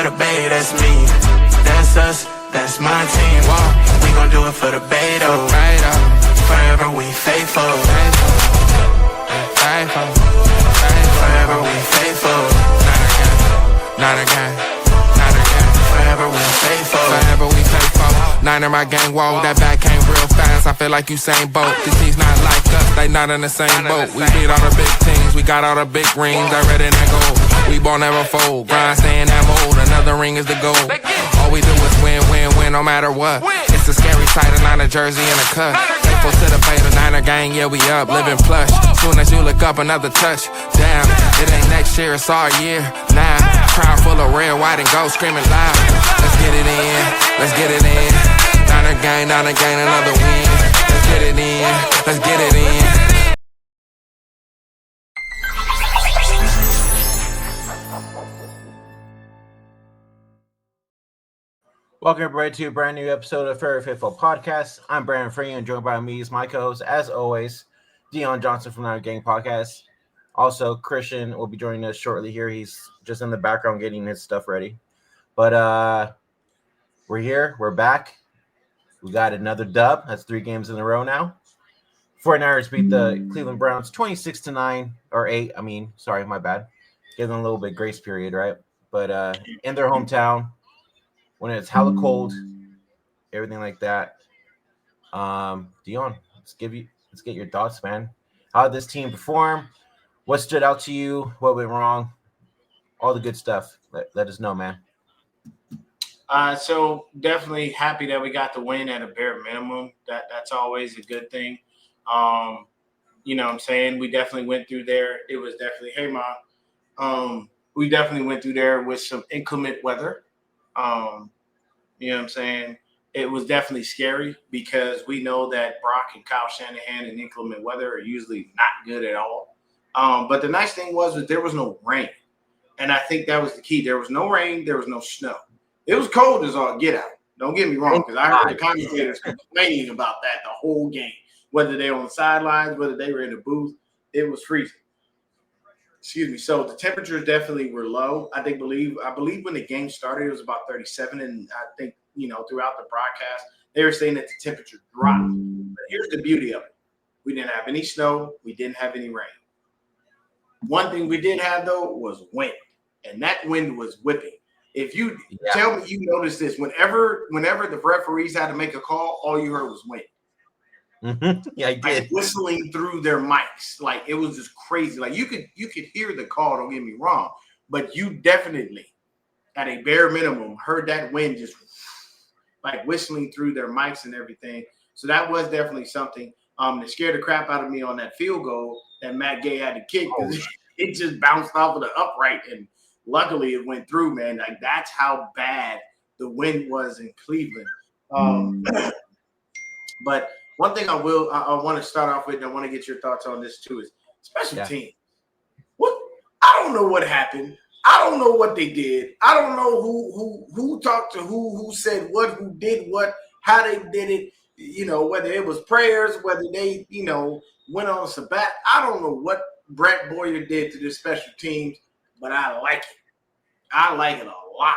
the bay, that's me. That's us, that's my team. We gon' do it for the bay, though. Forever we faithful. Forever we faithful. Not again. Forever we faithful. Niner my gang, whoa, that back came real fast. I feel like Usain Bolt. These teams not like us, they not in the same boat. We beat all the big teams, we got all the big rings. I read in that gold, we won't never fold. Grind, stay in that mold, another ring is the goal. All we do is win, no matter what. It's a scary sight, a Niner jersey and a cut. Faithful to the beta, Niner gang, yeah we up, living plush. Soon as you look up, another touch. Damn, it ain't next year, it's our year. Nah, crowd full of red, white and gold, screaming loud. Let's get it in, let's get it in. Niner gang, another win. Let's get it in, let's get it in. Welcome everybody to a brand new episode of Very Faithful Podcast. I'm Brandon Free and joined by me is my co-host, as always, Deon Johnson from Niner Gang Podcast. Also, Christian will be joining us shortly here. He's just in the background getting his stuff ready. But we're here. We're back. We got another dub. That's 3 games in a row now. 49ers beat the Cleveland Browns 26-9 or 8. I mean, sorry, my bad. Give them a little bit grace period, right? But in their hometown, when it's hella cold, everything like that. Deon, let's get your thoughts, man. How did this team perform? What stood out to you? What went wrong? All the good stuff. Let us know, man. So definitely happy that we got the win at a bare minimum. That's always a good thing. You know what I'm saying? We definitely went through there. It was definitely, hey, Mom. We definitely went through there with some inclement weather. You know what I'm saying? It was definitely scary because we know that Brock and Kyle Shanahan in inclement weather are usually not good at all. But the nice thing was that there was no rain. And I think that was the key. There was no rain. There was no snow. It was cold as all get out. Don't get me wrong, because I heard the commentators complaining about that the whole game. Whether they were on the sidelines, whether they were in the booth, it was freezing. Excuse me. So the temperatures definitely were low. I believe when the game started, it was about 37. And I think, throughout the broadcast, they were saying that the temperature dropped. But here's the beauty of it. We didn't have any snow. We didn't have any rain. One thing we did have, though, was wind. And that wind was whipping. If you tell me you noticed this, whenever the referees had to make a call, all you heard was wind. Mm-hmm. Yeah, I did. Like whistling through their mics. Like it was just crazy. Like you could hear the call, don't get me wrong, but you definitely, at a bare minimum, heard that wind just like whistling through their mics and everything. So that was definitely something. That scared the crap out of me on that field goal that Matt Gay had to kick because it just bounced off of the upright and luckily it went through, man. Like that's how bad the wind was in Cleveland. But one thing I want to start off with, and I want to get your thoughts on this too, is special teams. What? I don't know what happened. I don't know what they did. I don't know who talked to who said what, who did what, how they did it. Whether it was prayers, whether they, went on a sabbat. I don't know what Brett Boyer did to this special teams, but I like it. I like it a lot.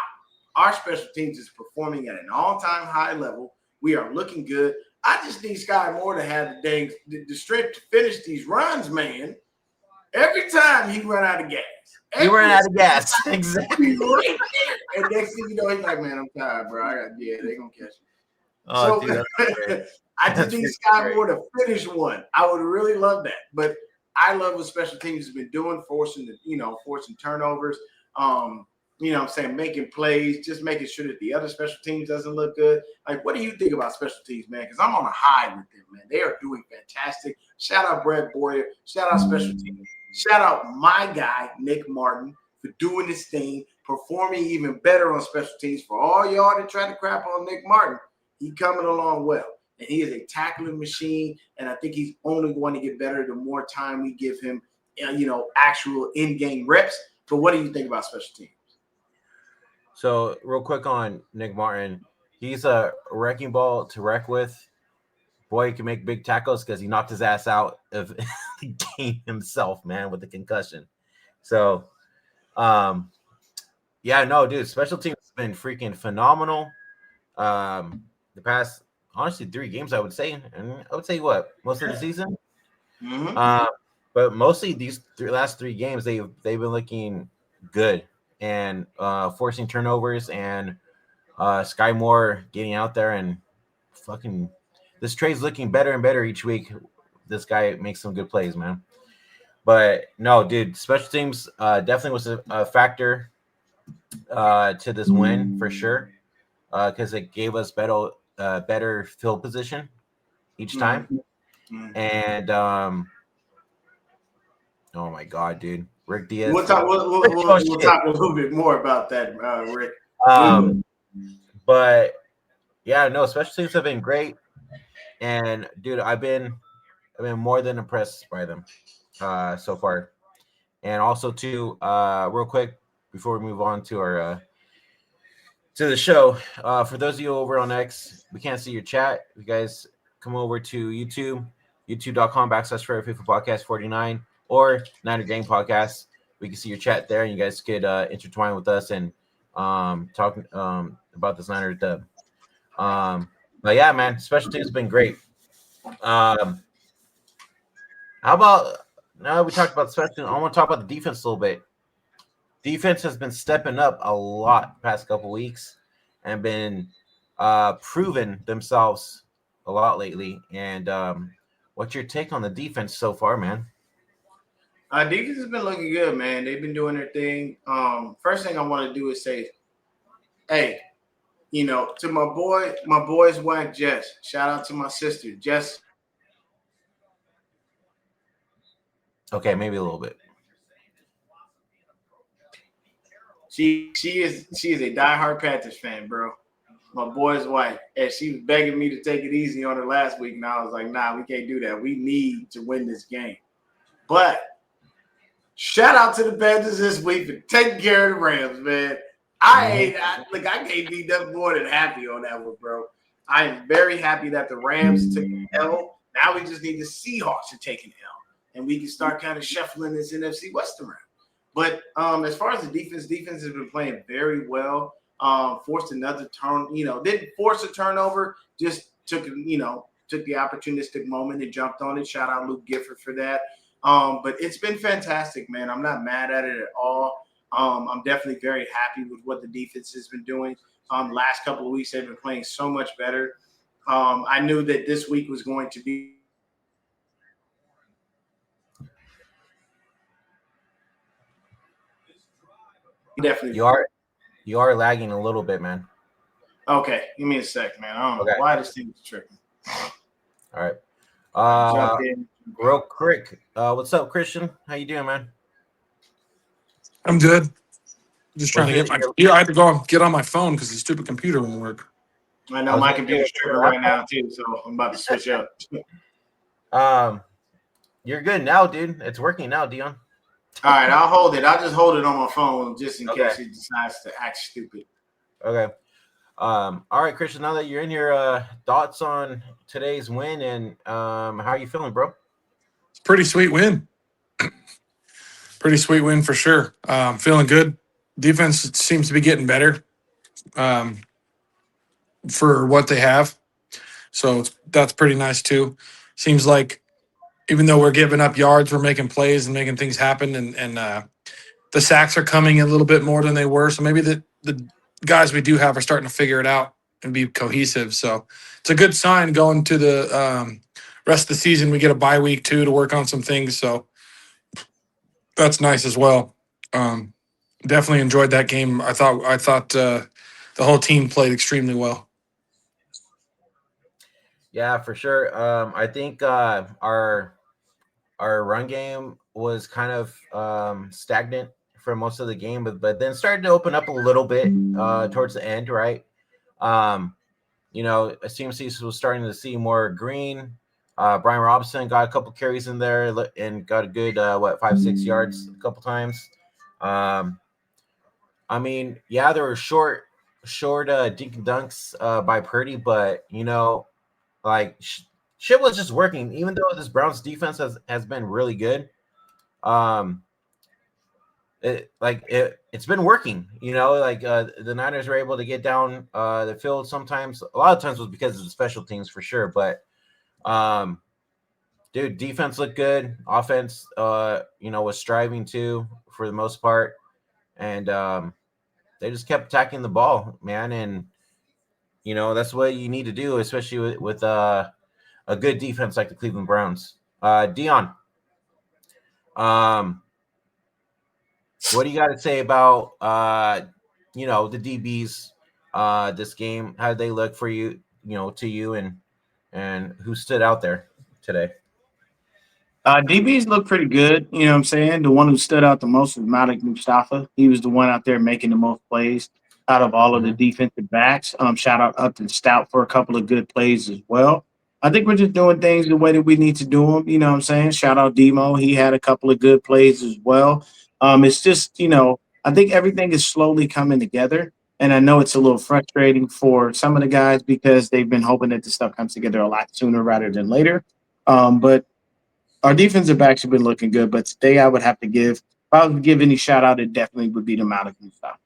Our special teams is performing at an all-time high level. We are looking good. I just need Sky Moore to have the strength to finish these runs, man. Every time he run out of gas. You ran out of gas. Exactly. And next thing you know, he's like, man, I'm tired, bro. They're going to catch me. Oh, dude, that's I just need Sky Moore to finish one. I would really love that. But I love what special teams has been doing, forcing turnovers. Making plays, just making sure that the other special teams doesn't look good. Like, what do you think about special teams, man? Because I'm on a high with them, man. They are doing fantastic. Shout out Brett Boyer. Shout out special teams. Shout out my guy, Nick Martin, for doing this thing, performing even better on special teams. For all y'all that try to crap on Nick Martin, he's coming along well. And he is a tackling machine, and I think he's only going to get better the more time we give him, actual in-game reps. So what do you think about special teams? So real quick on Nick Martin, he's a wrecking ball to wreck with. Boy, he can make big tackles because he knocked his ass out of the game himself, man, with the concussion. So, dude, special teams been freaking phenomenal. The past, honestly, 3 games, I would say, and I would say what most of the season. But mostly these last 3 games, they've been looking good and forcing turnovers and Sky Moore getting out there and fucking. This trade's looking better and better each week. This guy makes some good plays, man. But no, dude, special teams definitely was a factor to this win for sure, because it gave us better field position each time. And oh my god, dude, Rick Diaz. We'll talk a little bit more about that, Rick. But yeah, no, special teams have been great, and dude, I've been more than impressed by them so far. And also too, real quick before we move on to our to the show, for those of you over on X, we can't see your chat. You guys come over to youtube.com/FavoriteFaithful Podcast 49 or Niner Gang Podcast. We can see your chat there, and you guys could intertwine with us and talk about this Niner dub. But yeah, man, special teams have been great. How about now we talked about special teams? I want to talk about the defense a little bit. Defense has been stepping up a lot the past couple weeks and been proven themselves a lot lately. And what's your take on the defense so far, man? Defense has been looking good, man. They've been doing their thing. First thing I want to do is say, hey, to my boy's wife, Jess. Shout out to my sister, Jess. Okay, maybe a little bit. She is a diehard Panthers fan, bro. My boy's wife, and she was begging me to take it easy on her last week, and I was like, nah, we can't do that. We need to win this game. But shout out to the Panthers this week for taking care of the Rams, man. I can't be nothing more than happy on that one, bro. I am very happy that the Rams took an L. Now we just need the Seahawks to take an L, and we can start kind of shuffling this NFC West around. But as far as the defense has been playing very well. Forced another turn, didn't force a turnover, just took the opportunistic moment and jumped on it. Shout out Luke Gifford for that. But it's been fantastic, man. I'm not mad at it at all. I'm definitely very happy with what the defense has been doing. Last couple of weeks, they've been playing so much better. I knew that this week was going to be definitely. You are lagging a little bit, man. Okay, give me a sec, man. I don't know why this thing is tripping. All right. Real quick, what's up, Christian? How you doing, man? I'm good. Just trying to get my computer. I had to go get on my phone because the stupid computer won't work. I know my computer's tripping right now too, so I'm about to switch up. You're good now, dude. It's working now, Deon. All right, I'll hold it. I'll just hold it on my phone just in case it decides to act stupid. Okay. All right, Christian, now that you're in here, thoughts on today's win and how are you feeling, bro? It's a pretty sweet win. Pretty sweet win for sure. Feeling good. Defense seems to be getting better for what they have. So that's pretty nice too. Seems like even though we're giving up yards, we're making plays and making things happen, and the sacks are coming a little bit more than they were. So maybe the guys we do have are starting to figure it out and be cohesive. So it's a good sign going to the rest of the season. We get a bye week too to work on some things. So that's nice as well. Definitely enjoyed that game. I thought the whole team played extremely well. Yeah, for sure. I think our run game was kind of stagnant for most of the game, but then started to open up a little bit towards the end, right? CMC was starting to see more green. Brian Robinson got a couple carries in there and got a good 5-6 yards a couple times. There were short dink and dunks by Purdy, but shit was just working. Even though this Browns defense has been really good, it it's been working. Like the Niners were able to get down the field sometimes. A lot of times was because of the special teams for sure. But dude, defense looked good. Offense, was striving to for the most part, and they just kept attacking the ball, man. And that's what you need to do, especially with a good defense like the Cleveland Browns. Deon, what do you got to say about the DBs this game? How did they look for you? To you, and who stood out there today? DBs look pretty good. You know what I'm saying? The one who stood out the most was Malik Mustafa. He was the one out there making the most plays out of all of the defensive backs. Shout out Upton Stout for a couple of good plays as well. I think we're just doing things the way that we need to do them. You know what I'm saying? Shout out Demo. He had a couple of good plays as well. It's just, I think everything is slowly coming together. And I know it's a little frustrating for some of the guys because they've been hoping that the stuff comes together a lot sooner rather than later. But our defensive backs have been looking good, but today I would have to give, if I would give any shout out, it definitely would be the Malik Mustafa.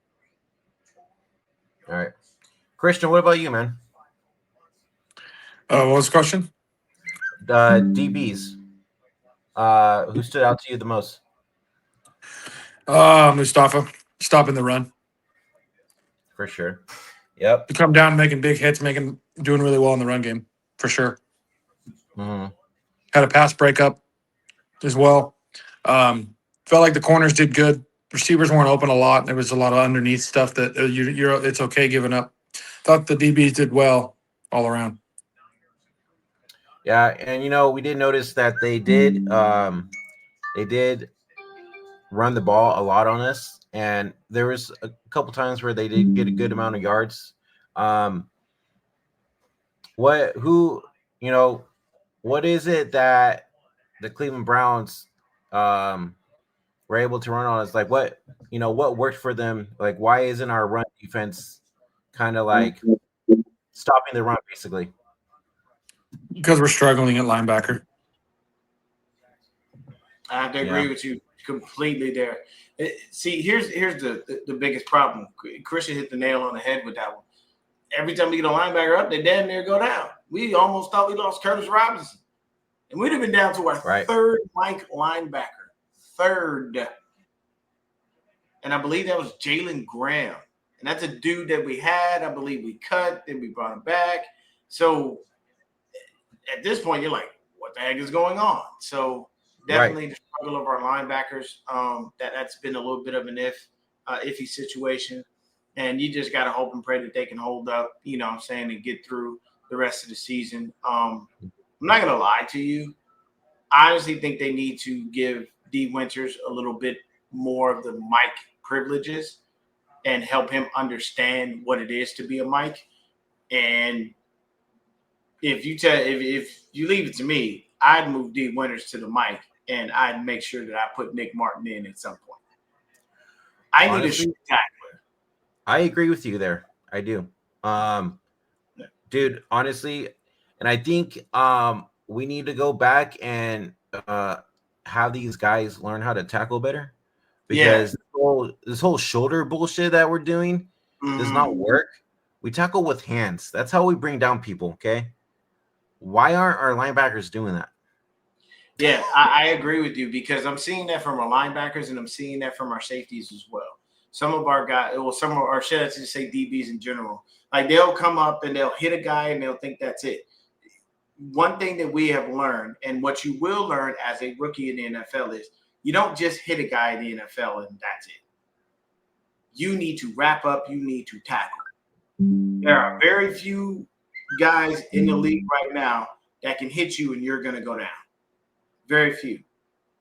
All right. Christian, what about you, man? What was the question? DBs. Who stood out to you the most? Mustafa, stopping the run. For sure. Yep. To come down making big hits, doing really well in the run game, for sure. Mm-hmm. Had a pass breakup as well. Felt like the corners did good. Receivers weren't open a lot. There was a lot of underneath stuff that it's okay giving up. Thought the DBs did well all around. Yeah, and we did notice that they did run the ball a lot on us, and there was a couple times where they did get a good amount of yards. What is it that the Cleveland Browns were able to run on us? Like what worked for them? Like why isn't our run defense kind of like stopping the run basically? Because we're struggling at linebacker. I have to agree with you completely there. See, here's the biggest problem. Christian hit the nail on the head with that one. Every time we get a linebacker up, they damn near go down. We almost thought we lost Curtis Robinson. And we'd have been down to our third Mike linebacker. Third. And I believe that was Jalen Graham. And that's a dude that we had. I believe we cut, then we brought him back. So at this point, you're like, what the heck is going on? So definitely the struggle of our linebackers. That's been a little bit of an iffy situation. And you just got to hope and pray that they can hold up, and get through the rest of the season. I'm not going to lie to you. I honestly think they need to give D. Winters a little bit more of the Mike privileges and help him understand what it is to be a Mike. And if you leave it to me, I'd move D. Winters to the Mike, and I'd make sure that I put Nick Martin in at some point. I need a shoot tackler. I agree with you there. I do. Dude, honestly, and I think we need to go back and have these guys learn how to tackle better, because this whole shoulder bullshit that we're doing does not work. We tackle with hands. That's how we bring down people, okay? Why aren't our linebackers doing that? Yeah, I agree with you, because I'm seeing that from our linebackers and I'm seeing that from our safeties as well. Some of our guys, some of our, should I just say DBs in general, like they'll come up and they'll hit a guy and they'll think that's it. One thing that we have learned, and what you will learn as a rookie in the NFL, is you don't just hit a guy in the NFL and that's it. You need to wrap up. You need to tackle. There are very few guys in the league right now that can hit you and you're going to go down. Very few.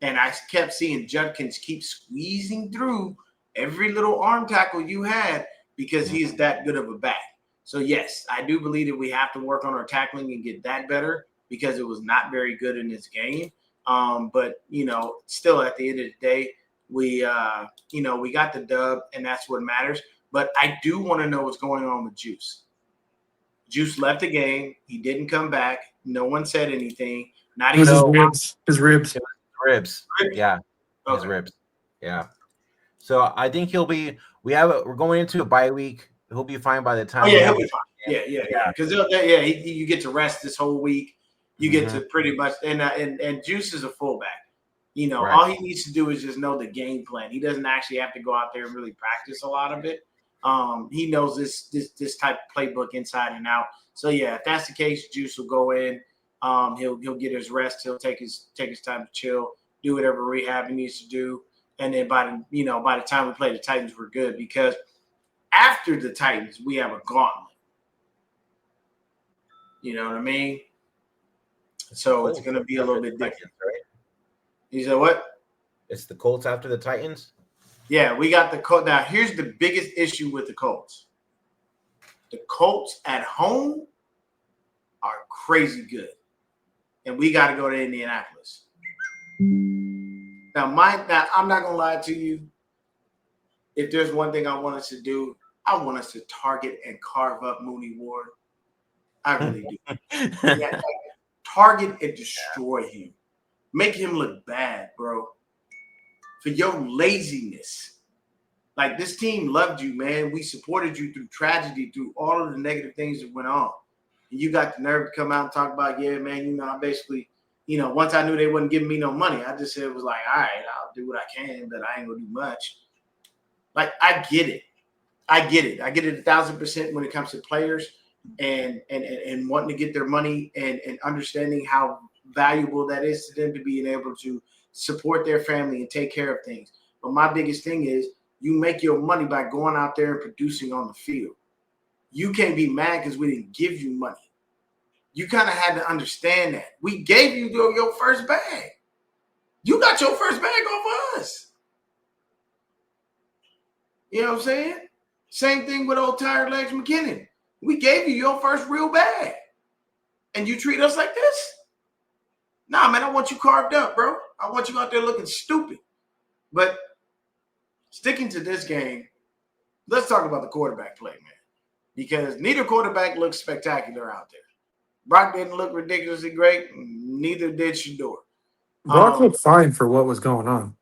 And I kept seeing Judkins keep squeezing through every little arm tackle you had because he is that good of a back. So, yes, I do believe that we have to work on our tackling and get that better, because it was not very good in this game. But, still at the end of the day, we got the dub, and that's what matters. But I do want to know what's going on with Juice. Juice left the game. He didn't come back. No one said anything. Not even his ribs. His ribs. Yeah. Okay. His ribs. Yeah. So I think he'll be. We're going into a bye week. He'll be fine by the time. Oh yeah, he'll be fine. Yeah. Because you get to rest this whole week. You get to pretty much and Juice is a fullback. You know, all he needs to do is just know the game plan. He doesn't actually have to go out there and really practice a lot of it. He knows this type of playbook inside and out. So yeah, if that's the case, Juice will go in. He'll get his rest. He'll take his time to chill, do whatever rehab he needs to do, and then by the time we play the Titans, we're good because after the Titans, we have a gauntlet. You know what I mean? So it's going to be a little bit different, right? You said what? It's the Colts after the Titans. Yeah, we got the Colts. Now, here's the biggest issue with the Colts. The Colts at home are crazy good. And we got to go to Indianapolis. Now, I'm not going to lie to you. If there's one thing I want us to do, I want us to target and carve up Mooney Ward. I really do. Yeah, target and destroy him. Make him look bad, bro. For your laziness. Like, this team loved you, man. We supported you through tragedy, through all of the negative things that went on. And you got the nerve to come out and talk about, yeah, man, I basically, once I knew they wasn't giving me no money, I just said it was like, all right, I'll do what I can, but I ain't going to do much. Like, I get it. I get it 1,000% when it comes to players and wanting to get their money and understanding how valuable that is to them to being able to support their family and take care of things. But my biggest thing is you make your money by going out there and producing on the field. You can't be mad because we didn't give you money. You kind of had to understand that. We gave you your first bag. You got your first bag off of us. You know what I'm saying? Same thing with old Tired Legs McKinnon. We gave you your first real bag. And you treat us like this? Nah, man, I want you carved up, bro. I want you out there looking stupid. But sticking to this game, let's talk about the quarterback play, man. Because neither quarterback looks spectacular out there. Brock didn't look ridiculously great. Neither did Shador. Brock looked fine for what was going on.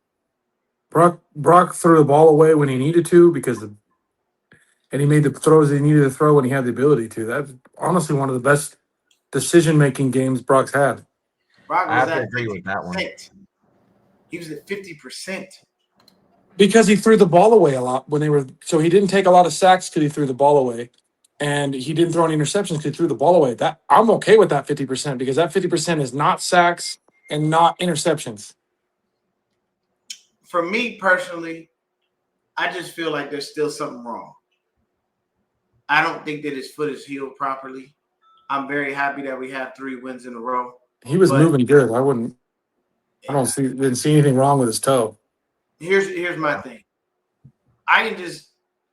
Brock threw the ball away when he needed to and he made the throws he needed to throw when he had the ability to. That's honestly one of the best decision-making games Brock's had. Brock was I have to at agree with that one. 50%. He was at 50%. Because he threw the ball away a lot so he didn't take a lot of sacks because he threw the ball away. And he didn't throw any interceptions because he threw the ball away. That I'm okay with that 50% because that 50% is not sacks and not interceptions. For me personally, I just feel like there's still something wrong. I don't think that his foot is healed properly. I'm very happy that we have 3 wins in a row. He was moving good. Didn't see anything wrong with his toe. Here's my thing.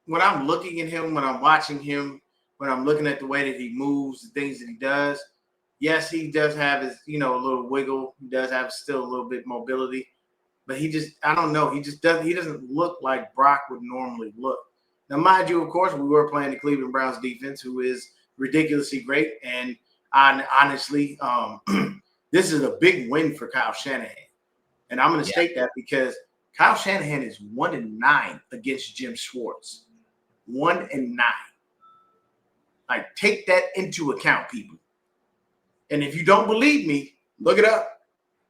When I'm looking at him, when I'm watching him, when I'm looking at the way that he moves, the things that he does, yes, he does have his, a little wiggle. He does have still a little bit mobility, but I don't know. He doesn't look like Brock would normally look. Now, mind you, of course, we were playing the Cleveland Browns defense, who is ridiculously great. And honestly, this is a big win for Kyle Shanahan. And I'm going to state that because Kyle Shanahan is 1-9 against Jim Schwartz. 1-9. Like, take that into account, people. And if you don't believe me, look it up.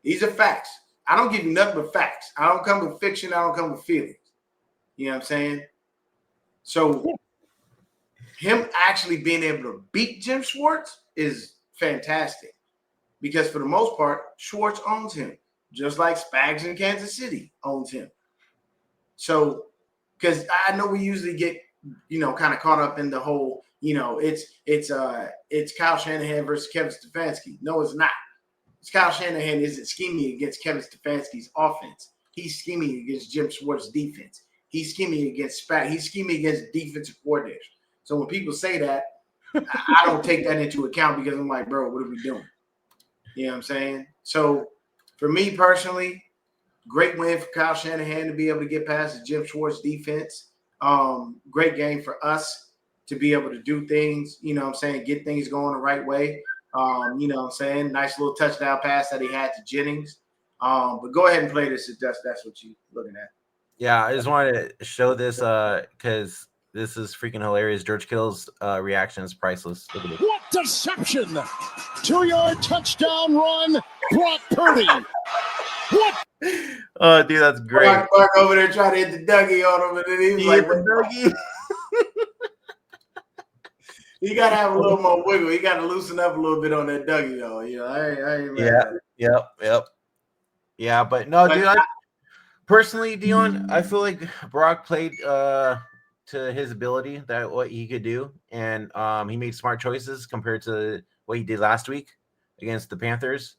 These are facts. I don't give you nothing but facts. I don't come with fiction. I don't come with feelings. You know what I'm saying? So him actually being able to beat Jim Schwartz is fantastic because for the most part, Schwartz owns him, just like Spags in Kansas City owns him. So, because I know we usually get, kind of caught up in the whole, it's Kyle Shanahan versus Kevin Stefanski. No, it's not. It's Kyle Shanahan isn't scheming against Kevin Stefanski's offense. He's scheming against Jim Schwartz's defense. He's scheming against Spag. He's scheming against defensive coordinators. So when people say that, I don't take that into account because I'm like, bro, what are we doing? You know what I'm saying? So for me personally, great win for Kyle Shanahan to be able to get past the Jim Schwartz defense. Great game for us to be able to do things, get things going the right way. Nice little touchdown pass that he had to Jennings. But go ahead and play this if that's what you're looking at. Yeah, I just wanted to show this because this is freaking hilarious. George Kittle's reaction is priceless. Look at it. What deception! 2-yard touchdown run, Brock Purdy. What? Oh, dude, that's great. Brock over there trying to hit the Dougie on him, and then he was like, Dougie. "You got to have a little more wiggle. You got to loosen up a little bit on that Dougie, though." You know, I ain't mad at it. Yep. Yeah, but no, dude. Personally, Deon, I feel like Brock played to his ability, that what he could do, and he made smart choices compared to what he did last week against the Panthers.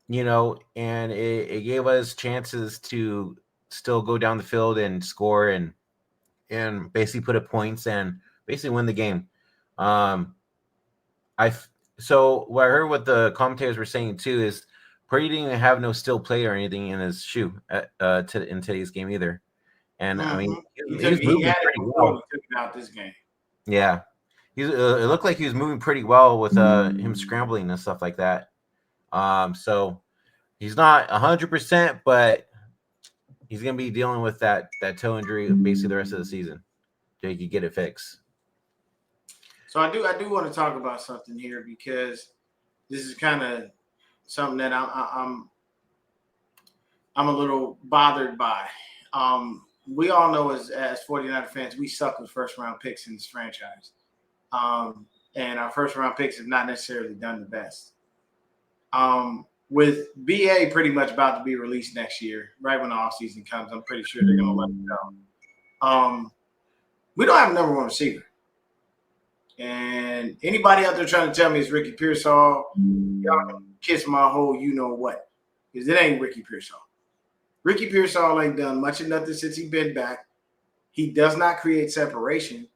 You know, and it gave us chances to still go down the field and score and basically put up points and basically win the game. So what I heard what the commentators were saying too is Purdy didn't even have no steel plate or anything in his shoe in today's game either. And I mean, he was moving pretty well. He took it out this game. Yeah, it looked like he was moving pretty well with him scrambling and stuff like that. So he's not 100%, but he's gonna be dealing with that toe injury basically the rest of the season. So he could get it fixed. So I do want to talk about something here because this is kind of something that I'm a little bothered by. We all know as 49er fans, we suck with first round picks in this franchise. And our first round picks have not necessarily done the best. With BA pretty much about to be released next year, right when the offseason comes, I'm pretty sure they're going to let him go. We don't have a number one receiver. And anybody out there trying to tell me it's Ricky Pearsall, y'all can kiss my whole you-know-what, because it ain't Ricky Pearsall. Ricky Pearsall ain't done much of nothing since he's been back. He does not create separation.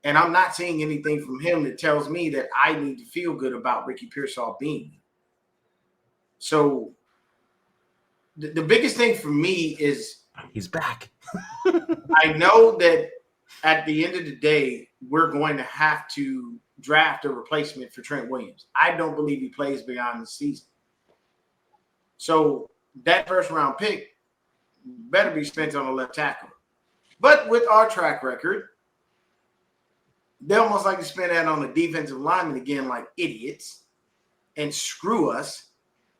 And I'm not seeing anything from him that tells me that I need to feel good about Ricky Pearsall being. So the biggest thing for me is he's back. I know that at the end of the day, we're going to have to draft a replacement for Trent Williams. I don't believe he plays beyond the season. So that first round pick better be spent on a left tackle. But with our track record, they almost like to spend that on the defensive lineman again like idiots and screw us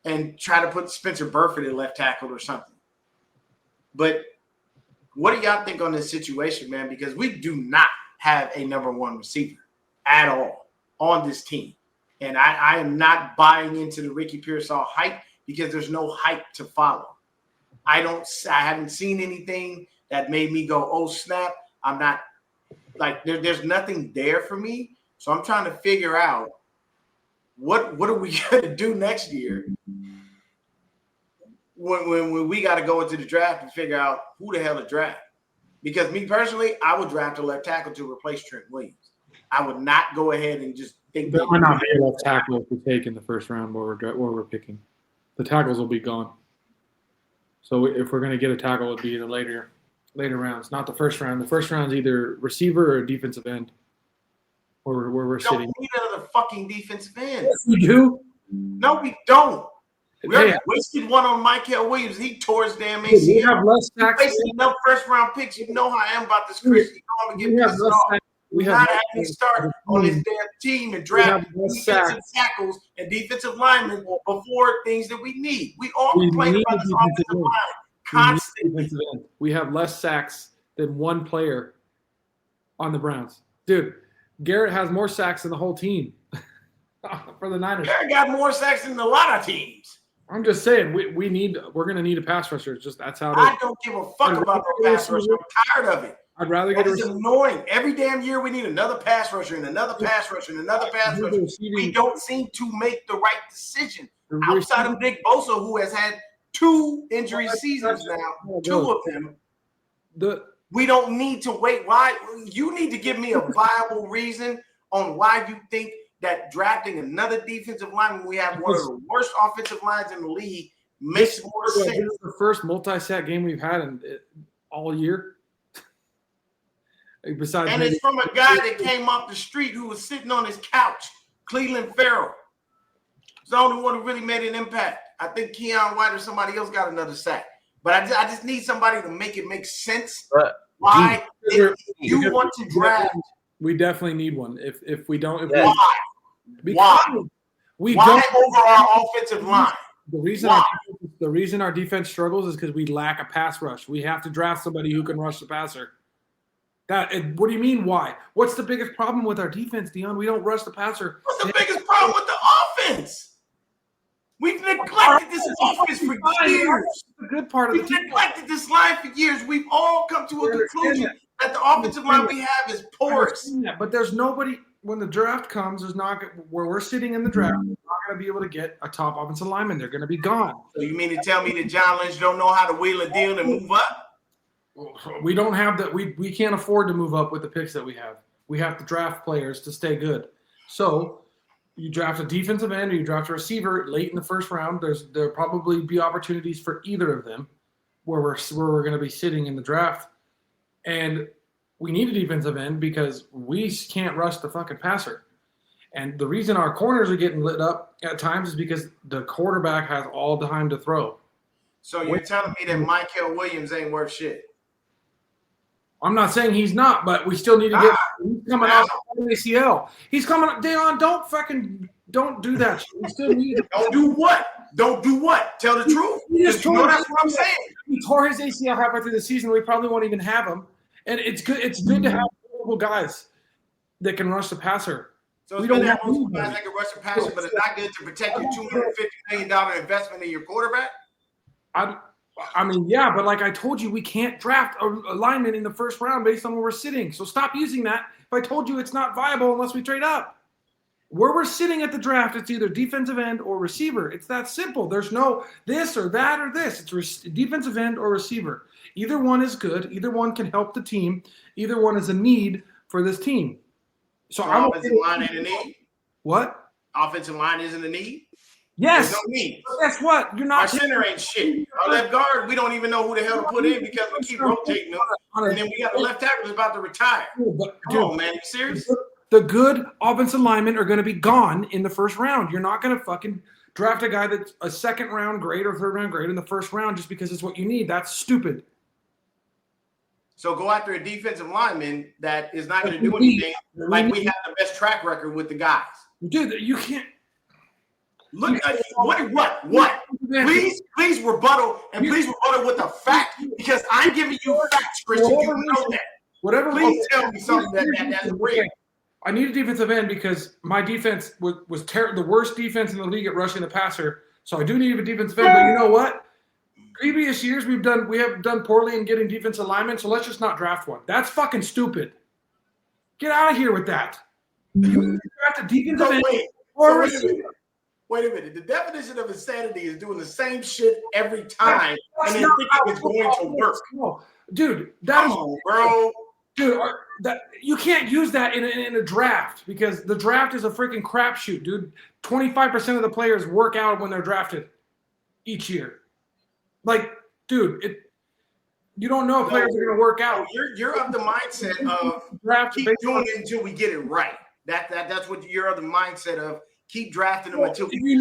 and try to put Spencer Burford at left tackle or something. But what do y'all think on this situation, man? Because we do not have a number one receiver at all on this team. And I am not buying into the Ricky Pearsall hype because there's no hype to follow. I haven't seen anything that made me go, oh, snap. I'm not like there's nothing there for me. So I'm trying to figure out what are we going to do next year when we got to go into the draft and figure out who the hell to draft. Because me personally, I would draft a left tackle to replace Trent Williams. I would not go ahead and just think that might not be a left tackle if we take in the first round where we're picking. The tackles will be gone. So if we're going to get a tackle, it'd be in the later rounds, not the first round. The first round is either receiver or defensive end, where we're sitting. We don't need another fucking defensive end. Yes, we do. No, we don't. We already wasted one on Michael Williams. He tore his damn ACL. We have less sacks. Wasted enough first round picks. You know how I am about this, Chris. You know I'm gonna get pissed off. We have not having me start on this damn team and draft defensive tackles and defensive linemen before things that we need. We all complain about this offensive line constantly. We have less sacks than one player on the Browns. Dude, Garrett has more sacks than the whole team for the Niners. Garrett got more sacks than a lot of teams. I'm just saying we're going to need a pass rusher. It's just that's how it is. I don't give a fuck about the pass rusher. I'm tired of it. I'd rather get It's annoying. Every damn year we need another pass rusher and another pass rusher and another pass rusher. We don't seem to make the right decision. Outside of Nick Bosa, who has had 2 injury seasons now, 2 of them. We don't need to wait. Why? You need to give me a viable reason on why you think that drafting another defensive line when we have one of the worst offensive lines in the league makes more sense. This is the first multi-sack game we've had all year. Besides, and it's from a guy that came off the street who was sitting on his couch, Cleveland Farrell. He's the only one who really made an impact. I think Keon White or somebody else got another sack. But I just need somebody to make it make sense. But Why if you want to draft? We definitely need one. If we don't, if Why? Why? We Why don't over our offensive line? The reason our defense struggles is because we lack a pass rush. We have to draft somebody who can rush the passer. What do you mean? Why? What's the biggest problem with our defense, Deon? We don't rush the passer. What's the biggest problem with the offense? We've neglected this offense for years. The good part of We've neglected this line for years. We've all come to a conclusion that the offensive line we have is porous. But there's nobody when the draft comes. There's not where we're sitting in the draft. We're not going to be able to get a top offensive lineman. They're going to be gone. So you mean to tell me that John Lynch don't know how to wheel and deal and move up? We don't have that. We can't afford to move up with the picks that we have. We have to draft players to stay good. So you draft a defensive end or you draft a receiver late in the first round. There'll probably be opportunities for either of them where we're going to be sitting in the draft. And we need a defensive end because we can't rush the fucking passer. And the reason our corners are getting lit up at times is because the quarterback has all the time to throw. So you're telling me that Michael Williams ain't worth shit? I'm not saying he's not, but we still need to get he's coming out of ACL. He's coming up. Deon, don't do that. We still need to Don't do what? Don't do what? Tell the truth. Because you know that's what I'm saying. He tore his ACL halfway through the season. We probably won't even have him. And it's good to have multiple guys that can rush the passer. So it's good to have multiple guys that can rush the passer, but it's not good to protect your $250 million investment in your quarterback? I mean, yeah, but like I told you, we can't draft a lineman in the first round based on where we're sitting. So stop using that. If I told you it's not viable unless we trade up. Where we're sitting at the draft, it's either defensive end or receiver. It's that simple. There's no this or that or this. It's defensive end or receiver. Either one is good. Either one can help the team. Either one is a need for this team. So offensive line ain't a need? What? Offensive line isn't a need? Yes. There's no need. But guess what? You're not. Our center ain't shit. Our left guard, we don't even know who the hell to put in because we keep rotating them. And then we got the left tackle that's about to retire. Come on, man. You serious? The good offensive linemen are going to be gone in the first round. You're not going to fucking draft a guy that's a second round grade or third round grade in the first round just because it's what you need. That's stupid. So go after a defensive lineman that is not going to do anything like we have the best track record with the guys. Dude, you can't. Look at what? Please rebuttal and please rebuttal with a fact because I'm giving you facts, Christian. You know that. Whatever Don't tell me something that's real. I need a defensive end because my defense was the worst defense in the league at rushing the passer. So I do need a defensive end. But you know what? Previous years we have done poorly in getting defensive linemen. So let's just not draft one. That's fucking stupid. Get out of here with that. You draft a defensive end or Wait a minute. The definition of insanity is doing the same shit every time and then thinking it's going to work. No. Dude, come on, bro. Dude, you can't use that in a draft because the draft is a freaking crapshoot, dude. 25% of the players work out when they're drafted each year. Like, dude, you don't know if players are going to work out. You're of the mindset of keep doing it until we get it right. That's what you're of the mindset of. Keep drafting them until you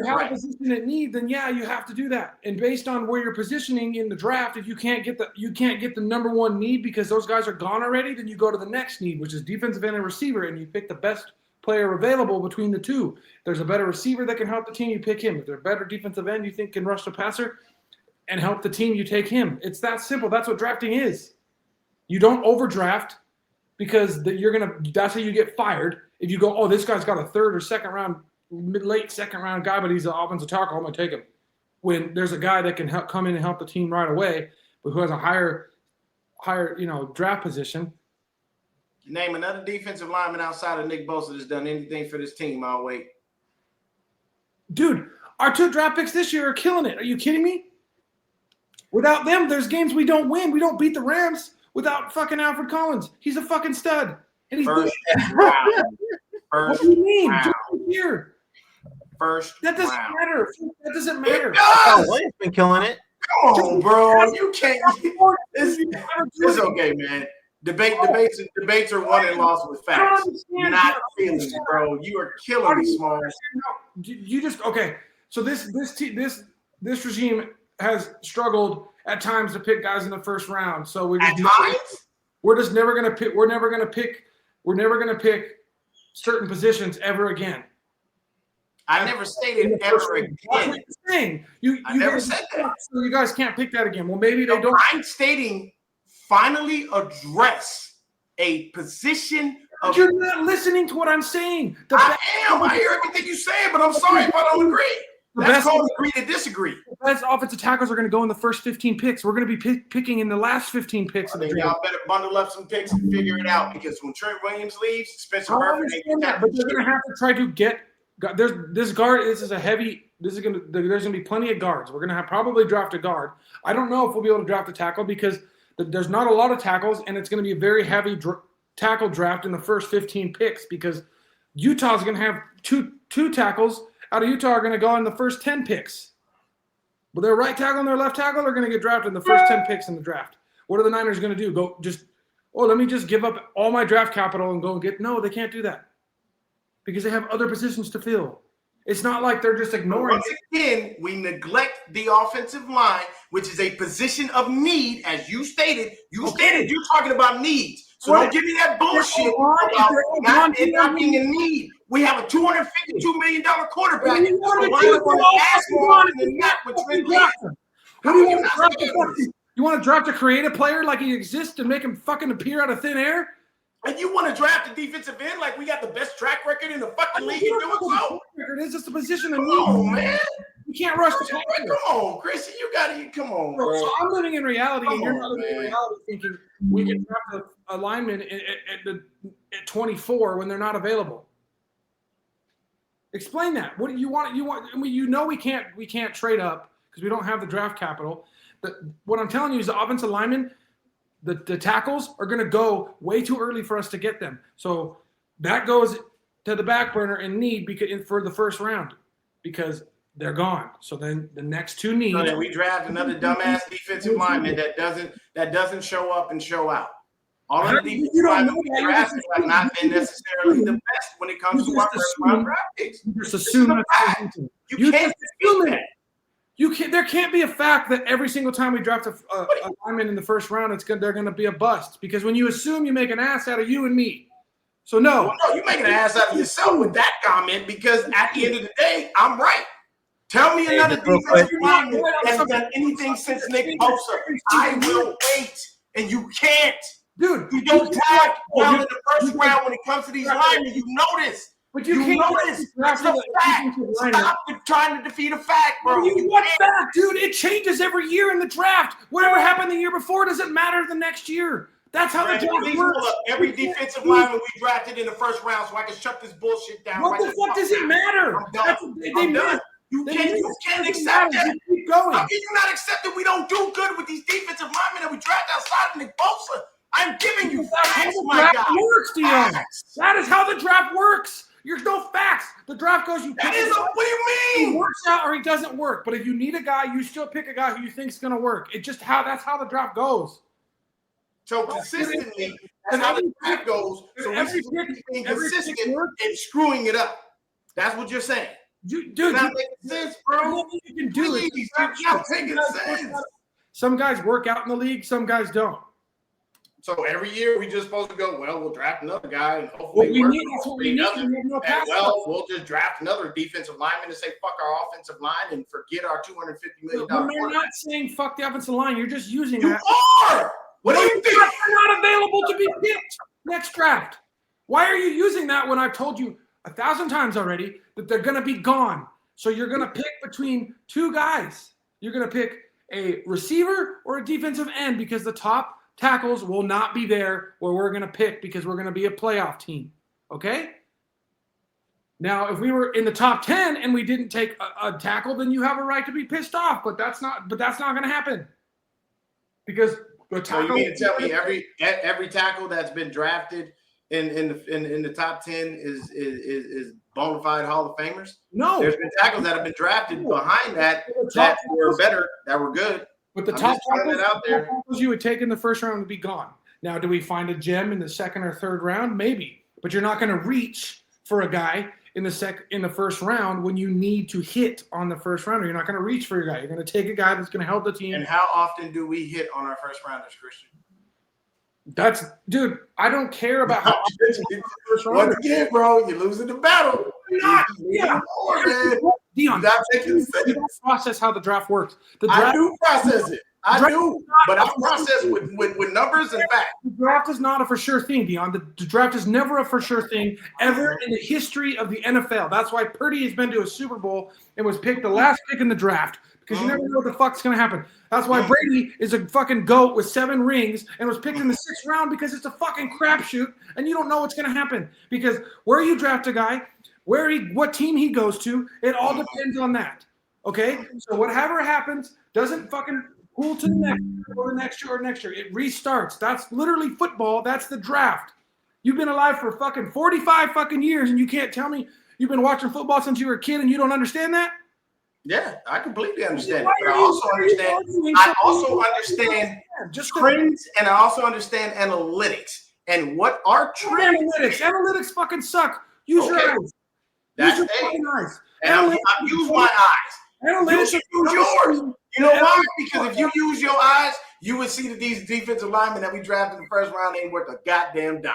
have a position at need, then yeah, you have to do that. And based on where you're positioning in the draft, if you can't get the number one need because those guys are gone already, then you go to the next need, which is defensive end and receiver, and you pick the best player available between the two. If there's a better receiver that can help the team, you pick him. If there's a better defensive end you think can rush the passer and help the team, you take him. It's that simple. That's what drafting is. You don't overdraft because that's how you get fired. If you go, oh, this guy's got a third or second round, late second round guy, but he's an offensive tackle, I'm going to take him. When there's a guy that can come in and help the team right away, but who has a higher draft position. Name another defensive lineman outside of Nick Bosa that's done anything for this team. I'll wait. Dude, our 2 draft picks this year are killing it. Are you kidding me? Without them, there's games we don't win. We don't beat the Rams without fucking Alfred Collins. He's a fucking stud. And he's first round. What do you mean? Here. First that doesn't round. Matter. That doesn't matter. Williams been killing it. Come on, bro. You can't. It's okay, man. Debates are won and lost with facts. Not feelings, bro. You are killing me, Small. You just okay. So this regime has struggled at times to pick guys in the first round. So we're just never going to pick. We're never going to pick certain positions ever again. I never stated ever again. I never said that. So you guys can't pick that again. Well, maybe they don't. I'm stating finally address a position. You're not listening to what I'm saying. I am. I hear everything you say, but I'm sorry if I don't agree. That's called agree to disagree. The best offensive tackles are going to go in the first 15 picks. We're going to be picking in the last 15 picks of the draft. Y'all better bundle up some picks and figure it out, because when Trent Williams leaves, Spencer I Murphy. understand that, but they're going to have to try to get. There's going to be plenty of guards. We're going to have probably draft a guard. I don't know if we'll be able to draft a tackle because there's not a lot of tackles, and it's going to be a very heavy tackle draft in the first 15 picks because Utah's going to have two tackles out of Utah are going to go in the first 10 picks. But their right tackle and their left tackle are going to get drafted in the first 10 picks in the draft. What are the Niners going to do? Let me just give up all my draft capital and go and get – no, they can't do that because they have other positions to fill. It's not like they're just ignoring Once again, we neglect the offensive line, which is a position of need, as you stated. You're talking about needs. So don't give me that bullshit about it not being a need. We have a $252 million quarterback. You want to draft a creative player like he exists and make him fucking appear out of thin air? And you want to draft a defensive end like we got the best track record in the fucking league in doing so? It's just a position of need. Come on, man. You can't rush the tackle. Come on, Christian. You got to come on, bro. So I'm living in reality, and you're not living in reality thinking we can draft a lineman at 24 when they're not available. Explain that. What do you want? We can't trade up because we don't have the draft capital. What I'm telling you is the offensive linemen, the tackles are going to go way too early for us to get them. So that goes to the back burner in need for the first round because they're gone. So then the next two needs. So then we draft another dumbass defensive lineman that doesn't show up and show out. All of the defensive linemen we drafted have not been necessarily the best when it comes to our first round draft picks. You just assume that's you can't assume that. There can't be a fact that every single time we draft a lineman in the first round, they're going to be a bust. Because when you assume, you make an ass out of you and me. So no. Well, no, you make an ass out of yourself with that comment because at the end of the day, I'm right. Tell me another defensive lineman that's done anything since Nick Bosa. I will wait, and you can't. Dude, you don't draft well in the first round when it comes to these linemen. You notice. But you can't notice. That's a fact. Stop trying to defeat a fact, bro. What fact, dude? It changes every year in the draft. Whatever happened the year before doesn't matter the next year. That's how the draft works. Every defensive lineman we drafted in the first round so I can shut this bullshit down. What the fuck does it matter? I'm done. You can't accept that. Keep going. How can you not accept that we don't do good with these defensive linemen that we draft outside of Nick Bosa? I'm giving you facts, my guy. That is how the draft works. There's no facts. The draft goes. What do you mean? He works out or he doesn't work. But if you need a guy, you still pick a guy who you think is going to work. That's how the draft goes. So consistently, that's how the draft goes. So every being consistent and screwing it up. That's what you're saying. Dude, not making sense, bro. You can do it. Not making sense. Some guys work out in the league. Some guys don't. So every year we just supposed to go, well, we'll draft another guy and hopefully we'll just draft another defensive lineman and say fuck our offensive line and forget our $250 million. You're not saying fuck the offensive line. You're just using you that. are. What do you think? They're not available to be picked next draft. Why are you using that when I've told you 1,000 times already that they're going to be gone? So you're going to pick between two guys. You're going to pick a receiver or a defensive end because the top tackles will not be there where we're going to pick because we're going to be a playoff team. Okay? Now, if we were in the top 10 and we didn't take a tackle, then you have a right to be pissed off. But that's not going to happen because the tackle. So you mean to tell me every tackle that's been drafted in the top 10 is bona fide Hall of Famers? No, there's been tackles that have been drafted behind that were better, that were good. But the top tackles you would take in the first round would be gone. Now, do we find a gem in the second or third round? Maybe. But you're not going to reach for a guy in the first round when you need to hit on the first round. You're not going to reach for your guy. You're going to take a guy that's going to help the team. And how often do we hit on our first rounders, Christian? Dude, I don't care about how Once again, bro, you're losing the battle. Not, yeah. Deon, you don't process how the draft works. I do process it. I do, but I process with numbers and facts. The draft is not a for sure thing, Deon. The draft is never a for sure thing ever in the history of the NFL. That's why Purdy has been to a Super Bowl and was picked the last pick in the draft because you never know what the fuck's going to happen. That's why Brady is a fucking GOAT with 7 rings and was picked in the 6th round because it's a fucking crapshoot and you don't know what's going to happen because where you draft a guy, what team he goes to, it all depends on that. Okay? So whatever happens doesn't fucking pull to the next year or the next year or next year. It restarts. That's literally football. That's the draft. You've been alive for fucking 45 fucking years and you can't tell me you've been watching football since you were a kid and you don't understand that? Yeah, I completely understand it. But I also understand trends and I also understand analytics and what are trends. Analytics fucking suck. Use your eyes. That's use your fucking eyes. And I use my eyes. Analytics use yours. You know why? Because if you use your eyes, you would see that these defensive linemen that we drafted in the first round ain't worth a goddamn dime.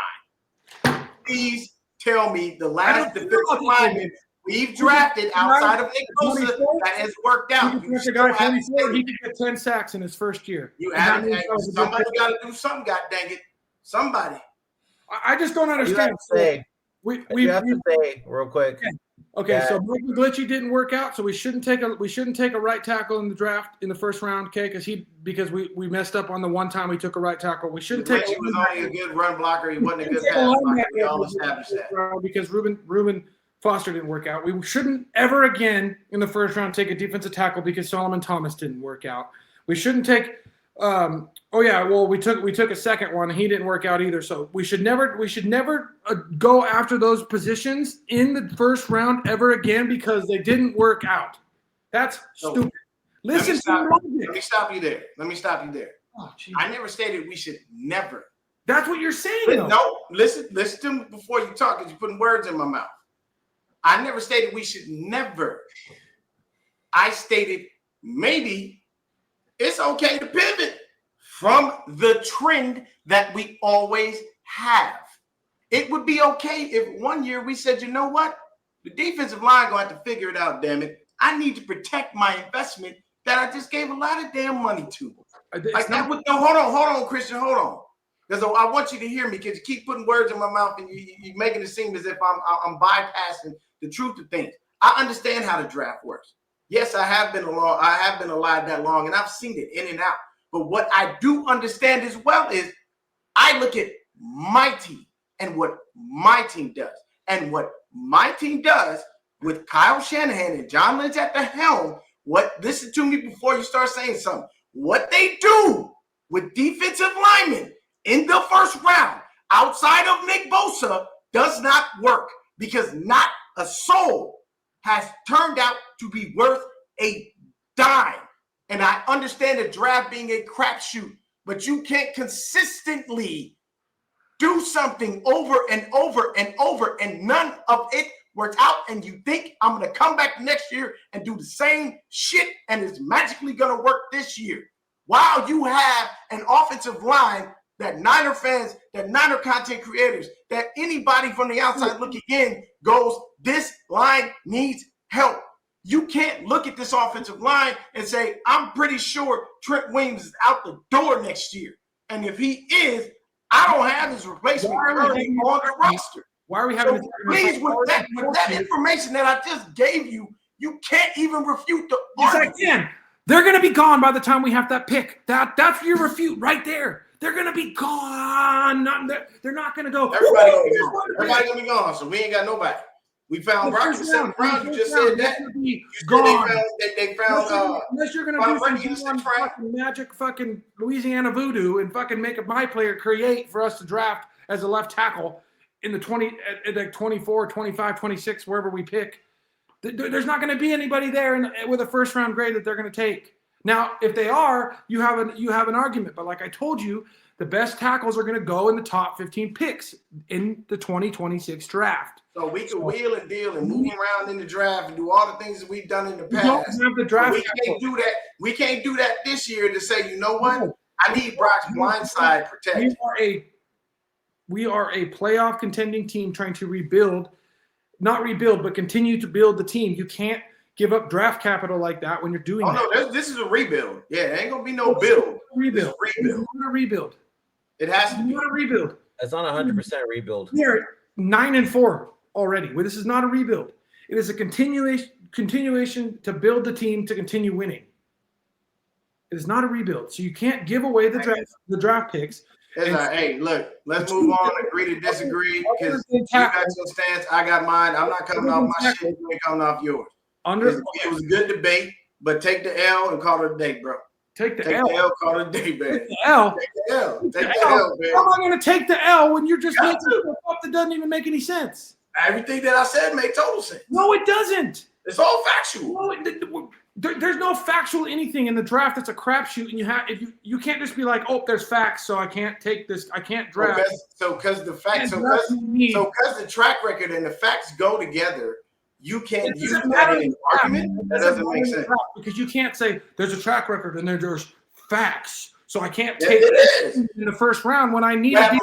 Please tell me the last defensive lineman we've drafted outside of Nick Bosa that has worked out. He could get 10 sacks in his first year. Somebody got to do something, god dang it. Somebody. I just don't understand. You have to say real quick. Okay, so Mike McGlinchey didn't work out, so we shouldn't take a right tackle in the draft in the first round, okay? Because we messed up on the one time we took a right tackle. We shouldn't take. He was only a good run blocker. He wasn't a good pass blocker. We all established that. Because Reuben Foster didn't work out. We shouldn't ever again in the first round take a defensive tackle because Solomon Thomas didn't work out. We shouldn't take. We took a second one. And he didn't work out either. So we should never go after those positions in the first round ever again because they didn't work out. That's stupid. Let me stop you there. Oh, I never stated we should never. That's what you're saying. No, listen to me before you talk because you're putting words in my mouth. I never stated we should never. I stated maybe it's okay to pivot from the trend that we always have. It would be okay if one year we said, you know what? The defensive line going to have to figure it out, damn it. I need to protect my investment that I just gave a lot of damn money to. Hold on, Christian, hold on. Because I want you to hear me because you keep putting words in my mouth and you're making it seem as if I'm bypassing the truth of things. I understand how the draft works. Yes, I have been alive that long, and I've seen it in and out. But what I do understand as well is I look at my team and what my team does. And what my team does with Kyle Shanahan and John Lynch at the helm, listen to me before you start saying something. What they do with defensive linemen in the first round outside of Nick Bosa does not work because not a soul has turned out to be worth a dime. And I understand the draft being a crapshoot, but you can't consistently do something over and over and over, and none of it works out. And you think I'm going to come back next year and do the same shit, and it's magically going to work this year. While you have an offensive line that Niner fans, that Niner content creators, that anybody from the outside looking in goes, this line needs help. You can't look at this offensive line and say, I'm pretty sure Trent Williams is out the door next year. And if he is, I don't have his replacement currently on the roster. Why are we having please, with that information that I just gave you, you can't even refute the argument. Yes, I can. They're going to be gone by the time we have that pick. That's your refute right there. They're going to be gone. They're not going to go. Everybody going to be gone, so we ain't got nobody. We found Rocky in the 7th round. You just said that. You said they found unless you're going to do some fucking magic fucking Louisiana voodoo and fucking make my player create for us to draft as a left tackle in the 24, 25, 26, wherever we pick. There's not going to be anybody there with a first-round grade that they're going to take. Now, if they are, you have an argument. But like I told you, The best tackles are going to go in the top 15 picks in the 2026 draft. So we can wheel and deal and move around in the draft and do all the things that we've done in the We don't past. have the draft. We can't do that. We can't do that this year to say, you know what? I need Brock's blind side protected. We are a playoff contending team trying to rebuild, not rebuild, but continue to build the team. You can't give up draft capital like that when you're doing that. No, this is a rebuild. Yeah, it ain't gonna be no build. Rebuild. Rebuild. It's not a rebuild. It has to It's be not a rebuild. It's not 100% rebuild. We're 9-4 already. Well, this is not a rebuild. It is a continuation to build the team to continue winning. It is not a rebuild. So you can't give away the draft picks. Hey, look, let's move on. Agree to disagree because you got your stance. I got mine. I'm not coming off my shit. You ain't coming off yours. It was a good debate, but take the L and call it a day, bro. Take the L. Call it a day, man. Take the L. Take the L. Take the L, man. How am I going to take the L when you're just making stuff up that doesn't even make any sense? Everything that I said made total sense. No, it doesn't. It's all factual. No, there's no factual anything in the draft. It's a crapshoot, and you can't just be like, oh, there's facts, so I can't take this. I can't draft. Because the track record and the facts go together, you can't use that in an argument. That doesn't make sense. Because you can't say there's a track record and there's facts, so I can't take it in the first round when I need. What happened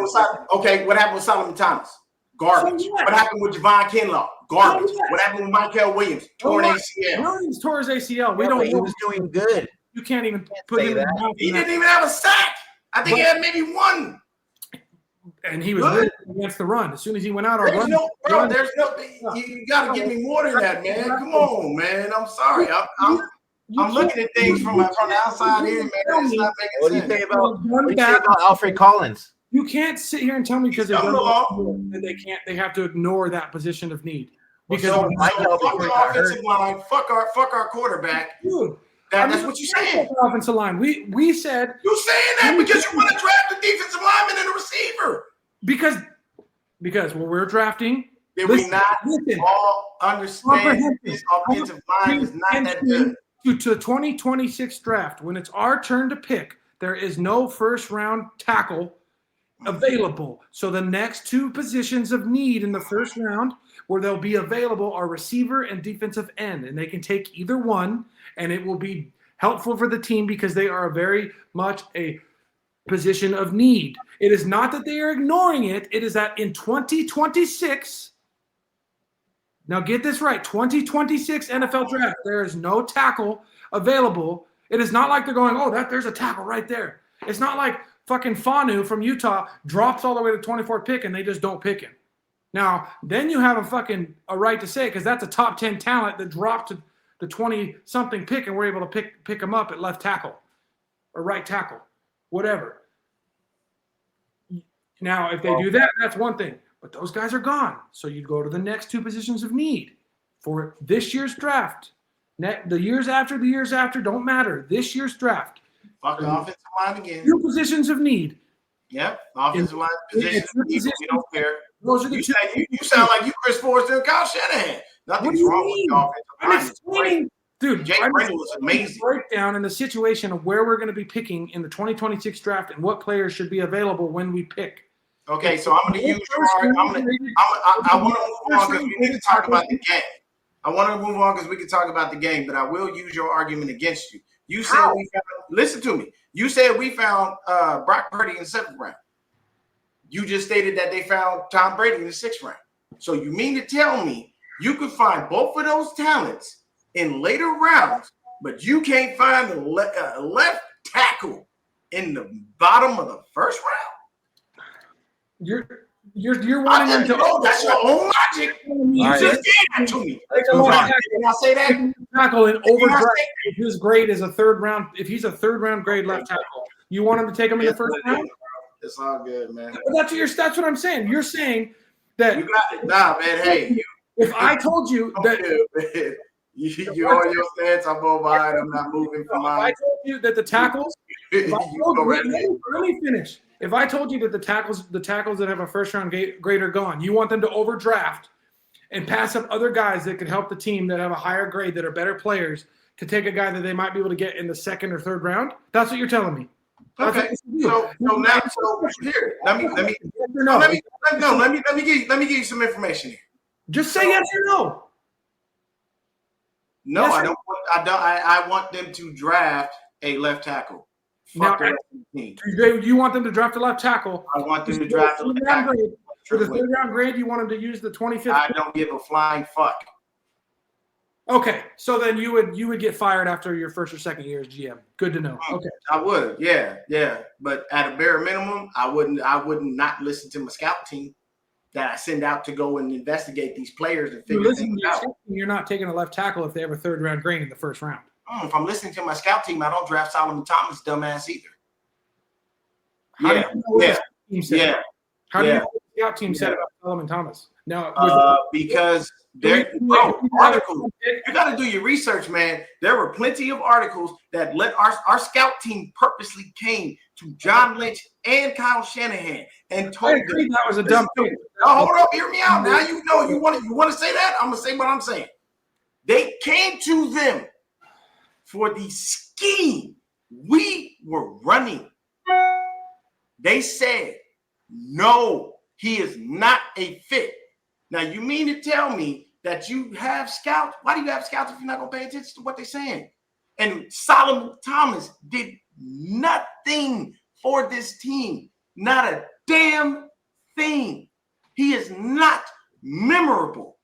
with Solomon Thomas? Garbage. What happened with Javon Kinlaw? Garbage. What happened with Michael Williams? Torn ACL. Williams tore his ACL. He was doing good. You can't even put him in the mouth. He didn't even have a sack. I think he had maybe one. And he was against the run. As soon as he went out, you got to give me more than that, man. Come on, man. I'm sorry. I'm looking at things from the outside in, man. It's not making sense. What do you say about Alfred Collins? You can't sit here and tell me because they have to ignore that position of need. Because fuck the offensive line, fuck our quarterback. Dude, that's what you're saying. Offensive line. We said you're saying that because you want to draft a defensive lineman and a receiver. Because when we're drafting, did we not all understand this offensive line is not that good? To 2026 draft, when it's our turn to pick, there is no first round tackle available. So the next two positions of need in the first round where they'll be available are receiver and defensive end, and they can take either one, and it will be helpful for the team because they are very much a position of need. It is not that they are ignoring it. It is that in 2026, now get this right, 2026 NFL draft, there is no tackle available. It is not like they're going, there's a tackle right there. It's not like fucking Fanu from Utah drops all the way to 24th pick and they just don't pick him. Now, then you have a right to say it because that's a top 10 talent that dropped to the 20-something pick and we're able to pick him up at left tackle or right tackle, whatever. Now, if they do that, that's one thing. But those guys are gone. So you go to the next two positions of need for this year's draft. The years after don't matter. This year's draft. Fuck the offensive line again. Two positions of need. Yep, offensive line position. We don't care. Those are the you sound like you Chris Forrester and Kyle Shanahan. Nothing's wrong with the offensive line. Dude, Jake Brendel was amazing. Breakdown in the situation of where we're going to be picking in the 2026 draft and what players should be available when we pick. Okay, so I'm going to use your argument. I want to move on because we need to talk about the game. But I will use your argument against you. You said listen to me. You said we found Brock Purdy in the 7th round. You just stated that they found Tom Brady in the 6th round. So you mean to tell me you could find both of those talents in later rounds, but you can't find the left tackle in the bottom of the first round? You're wanting them to. That's your own logic. You just gave that to me. Can I say that? Tackle in overdraft. If his grade is a 3rd round, if he's a 3rd round grade left tackle, you want him to take him in the 1st round? It's all good, man. But that's what I'm saying. You're saying that you got it. Nah, man. Hey, if I told you that you're on your stance, I'm on mine. I'm not moving from mine. If I told you that the tackles, let me finish. If I told you that the tackles that have a 1st round grade are gone, you want them to overdraft and pass up other guys that could help the team that have a higher grade that are better players to take a guy that they might be able to get in the 2nd or 3rd round? That's what you're telling me. Okay. So here, let me give you some information here. Just say yes or no. No, Yes, I don't. I want them to draft a left tackle. Fuck the rest of the team. You want them to draft a left tackle? I want them to draft a left tackle. For the 3rd round grade, you want them to use the 25th. I don't give a flying fuck. Okay, so then you would get fired after your 1st or 2nd year as GM. Good to know. Okay, I would, yeah. But at a bare minimum, I would not listen to my scout team that I send out to go and investigate these players and figure things out. You're not taking a left tackle if they have a 3rd round grade in the 1st round. If I'm listening to my scout team, I don't draft Solomon Thomas, dumbass either. How do you know the scout team set up Solomon Thomas? Now, because articles. You got to do your research, man. There were plenty of articles that let our scout team purposely came to John Lynch and Kyle Shanahan and told them that was a dumb thing. Now, hold up, hear me out. Now you want to say that. I'm gonna say what I'm saying. They came to them for the scheme we were running. They said, no, he is not a fit. Now, you mean to tell me that you have scouts? Why do you have scouts if you're not going to pay attention to what they're saying? And Solomon Thomas did nothing for this team. Not a damn thing. He is not memorable.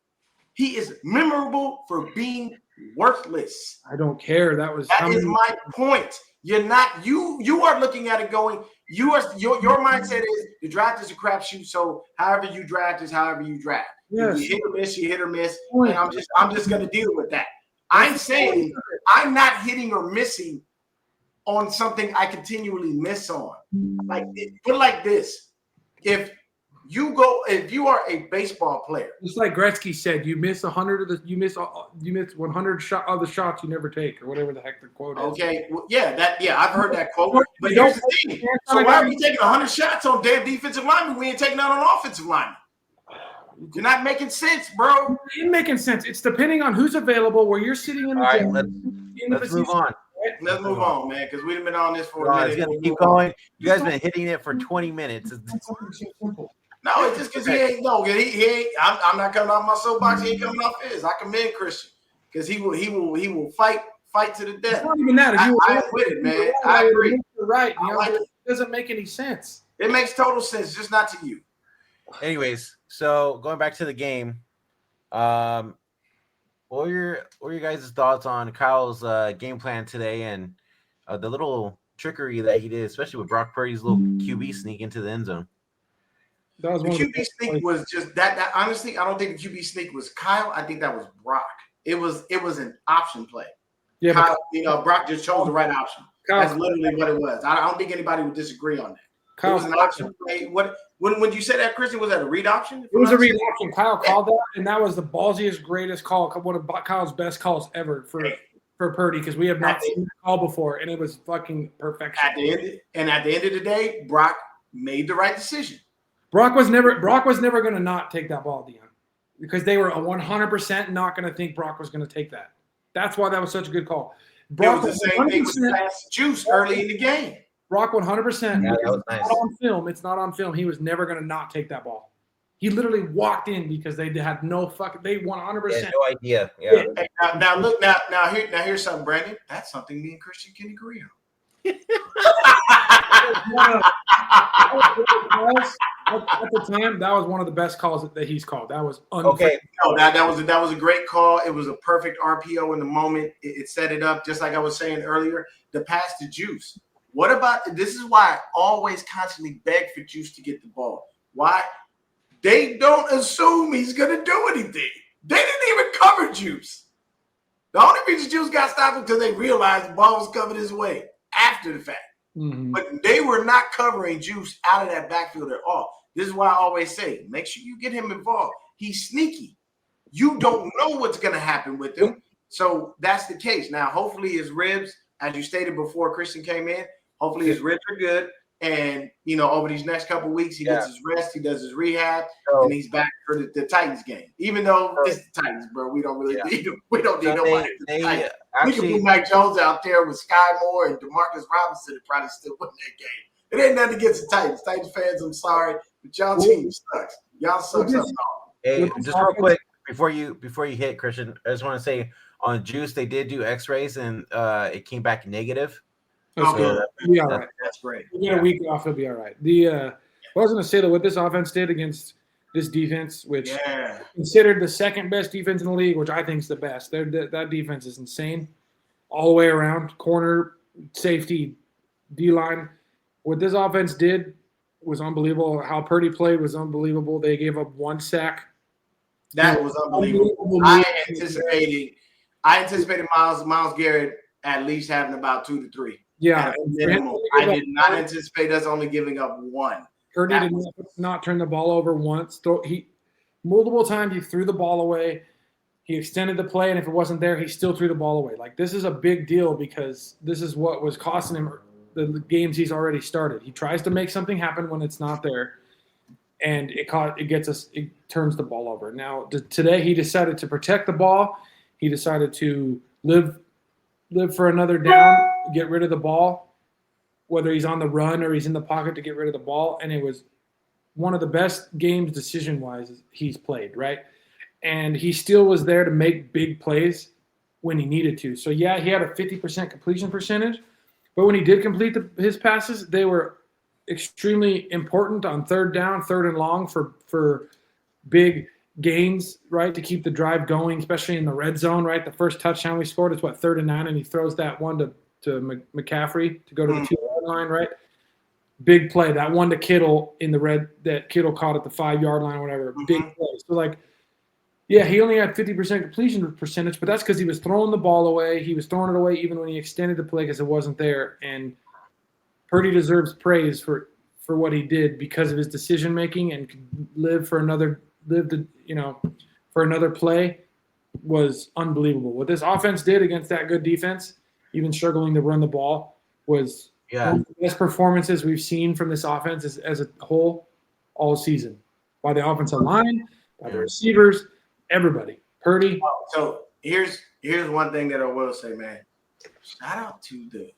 He is memorable for being worthless. I don't care. That is my point. You're not, you are looking at it going, your mindset is the draft is a crapshoot. So however you draft is however you draft. Yes. You hit or miss. And I'm just gonna deal with that. I'm saying I'm not hitting or missing on something I continually miss on. Like put it like this. If you are a baseball player, just like Gretzky said, you miss 100 you miss 100 of the shots you never take, or whatever the heck the quote is. Okay, well, I've heard that quote. But here's the thing: so why are we taking 100 shots on damn defensive linemen? We ain't taking out on offensive linemen. You're not making sense, bro. It ain't making sense. It's depending on who's available, where you're sitting in the gym. Let's move on. Let's move on, man, because we've been on this for a minute. It's gonna keep going. You guys been hitting it for 20 minutes. No, it's just because he ain't. I'm not coming off my soapbox. He ain't coming off his. I commend Christian because he will fight to the death. It's not even that. I'm with it, man. I agree. You're right. It doesn't make any sense. It makes total sense, just not to you. Anyways, so going back to the game, what were your guys' thoughts on Kyle's game plan today and the little trickery that he did, especially with Brock Purdy's little QB sneak into the end zone? The QB sneak was just that. Honestly, I don't think the QB sneak was Kyle. I think that was Brock. It was an option play. Yeah, Kyle, Brock just chose the right option. That's literally what it was. I don't think anybody would disagree on that. It was an option play. When you said that, Christian, was that a read option? It was a read option. Kyle called that, and that was the ballsiest, greatest call, one of Kyle's best calls ever for Purdy, because we have not seen that call before, and it was fucking perfection. At the end of the day, Brock made the right decision. Brock was never going to not take that ball, Deon, because they were 100% not going to think Brock was going to take that. That's why that was such a good call. Brock it was the same thing with pass juice early in the game. Brock 100%. Yeah, that was nice. Not on film. It's not on film. He was never going to not take that ball. He literally walked in because they had no fucking. They 100%. No idea. Yeah. Hey, now here's something, Brandon. That's something me and Christian can agree on. At the time, that was one of the best calls that he's called. That was okay. No, that was a great call. It was a perfect RPO in the moment. It set it up, just like I was saying earlier. The pass to Juice. What about this? Is why I always constantly beg for Juice to get the ball. Why? They don't assume he's gonna do anything. They didn't even cover Juice. The only reason Juice got stopped until they realized the ball was coming his way after the fact. Mm-hmm. But they were not covering Juice out of that backfield at all. This is why I always say, make sure you get him involved. He's sneaky. You don't know what's going to happen with him. So that's the case. Now, hopefully his ribs, as you stated before Christian came in, hopefully his ribs are good. And, over these next couple of weeks, he gets his rest, he does his rehab, and he's back for the Titans game. Even though it's the Titans, bro, we don't really need him. We don't need nobody. We can put Mike Jones out there with Sky Moore and Demarcus Robinson and probably still win that game. It ain't nothing against the Titans. Titans fans, I'm sorry, but y'all team sucks. Y'all suck something off. Hey, just real quick before you hit, Christian, I just want to say on Juice they did do X-rays and it came back negative. Okay, yeah, right. That's great. We'll get a week off, he'll be all right. I was going to say that what this offense did against this defense, which considered the second best defense in the league, which I think is the best. That defense is insane, all the way around. Corner, safety, D-line. What this offense did was unbelievable. How Purdy played was unbelievable. They gave up 1 sack. That was unbelievable. I anticipated Myles Garrett at least having about 2 to 3. Yeah. I did not anticipate us only giving up 1. Purdy did not turn the ball over once. Multiple times he threw the ball away. He extended the play, and if it wasn't there, he still threw the ball away. Like, this is a big deal because this is what was costing him the games he's already started. He tries to make something happen when it's not there, and it turns the ball over. Now, today he decided to protect the ball. He decided to live for another down, get rid of the ball, whether he's on the run or he's in the pocket to get rid of the ball. And it was one of the best games decision-wise he's played, right? And he still was there to make big plays when he needed to. So, yeah, he had a 50% completion percentage. But when he did complete his passes, they were extremely important on third down, third and long for big gains, right, to keep the drive going, especially in the red zone, right? The first touchdown we scored is 3rd and 9, and he throws that one to McCaffrey to go to the 2-yard line, right? Big play. That one to Kittle in the red that Kittle caught at the 5-yard line or whatever. Big play. So, like, yeah, he only had 50% completion percentage, but that's because he was throwing the ball away. He was throwing it away even when he extended the play because it wasn't there. And Purdy deserves praise for what he did because of his decision making and could live for another play was unbelievable. What this offense did against that good defense, even struggling to run the ball, was one of the best performances we've seen from this offense as a whole all season. By the offensive line, by the receivers, everybody. Purdy. So here's one thing that I will say, man. Shout out to the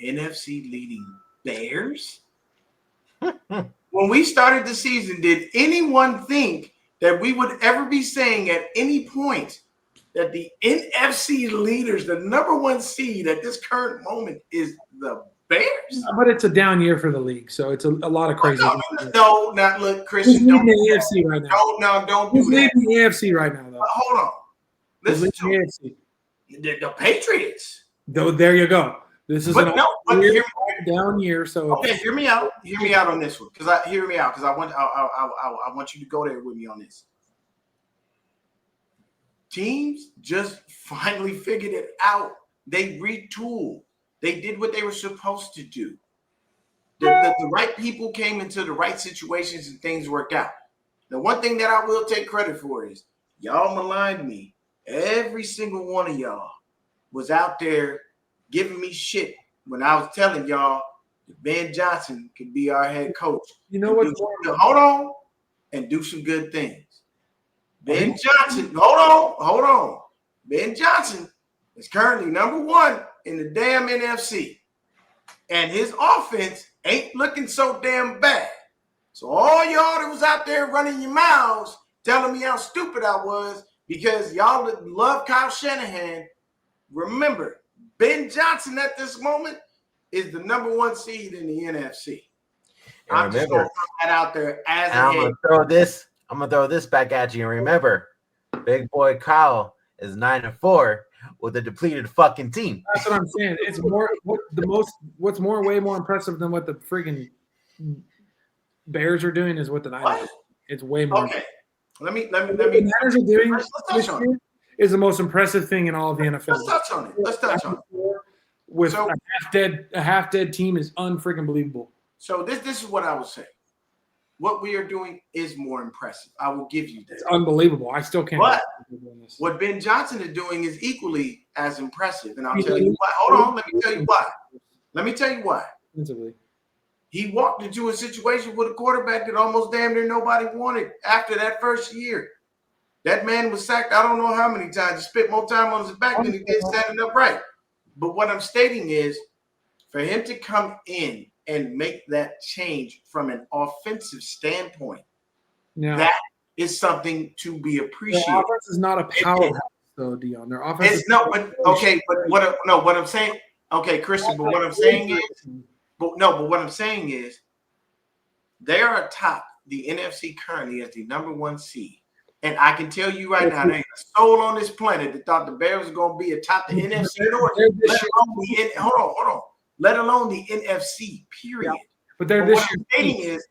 NFC leading Bears. When we started the season, did anyone think that we would ever be saying at any point that the NFC leaders, the number 1 seed at this current moment, is the Bears? But it's a down year for the league, so it's a lot of crazy. No, not look, Christian. Who's leading the AFC right now? Don't do that. Who's leading the AFC right now, though? Hold on. Listen to the AFC. The Patriots. Though, there you go. This is down year. So okay, hear me out. Hear me out on this one, because I want you to go there with me on this. Teams just finally figured it out. They retooled. They did what they were supposed to do. The right people came into the right situations and things worked out. The one thing that I will take credit for is y'all maligned me. Every single one of y'all was out there giving me shit when I was telling y'all that Ben Johnson could be our head coach. You know what? Hold on and do some good things. Ben Johnson, hold on. Ben Johnson is currently number 1 in the damn NFC. And his offense ain't looking so damn bad. So all y'all that was out there running your mouths telling me how stupid I was because y'all that love Kyle Shanahan, remember, Ben Johnson at this moment is the number 1 seed in the NFC. I'm just going to throw that out there as I'm going to throw this back at you. And remember, big boy Kyle is 9-4 with a depleted fucking team. That's what I'm saying. It's way more impressive than what the freaking Bears are doing is what the Niners. It's way more. Okay. Let me. What the Niners are doing this year is the most impressive thing in all of the NFL. Let's touch on it. With a half dead team is unfreaking believable. So this is what I would say. What we are doing is more impressive. I will give you that. It's unbelievable. I still can't. But what Ben Johnson is doing is equally as impressive. And I'll tell you why. Hold on. Let me tell you why. he walked into a situation with a quarterback that almost damn near nobody wanted after that first year. That man was sacked I don't know how many times. He spent more time on his back than he did standing upright. But what I'm stating is for him to come in and make that change from an offensive standpoint, that is something to be appreciated. Their offense is not a powerhouse, though, Deon. Their offense is no, but okay, but what I'm saying, okay, Christian, but what I'm saying is, they are atop the NFC currently as the number 1 seed. And I can tell you right now, there ain't a soul on this planet that thought the Bears were going to be atop the NFC North, let alone the NFC, period. Yeah. But what I'm saying is,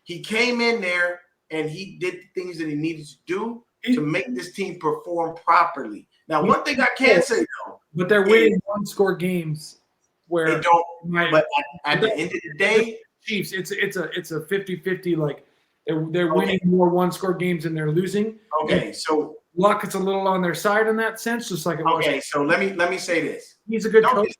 he came in there and he did the things that he needed to do to make this team perform properly. Now, one thing I can say, though. But they're winning one-score games where they don't. But at the end of the day, Chiefs, it's a 50-50, like, they're winning more one-score games than they're losing. Okay, so luck is a little on their side in that sense, just like it was. Okay, so let me say this. He's a good coach.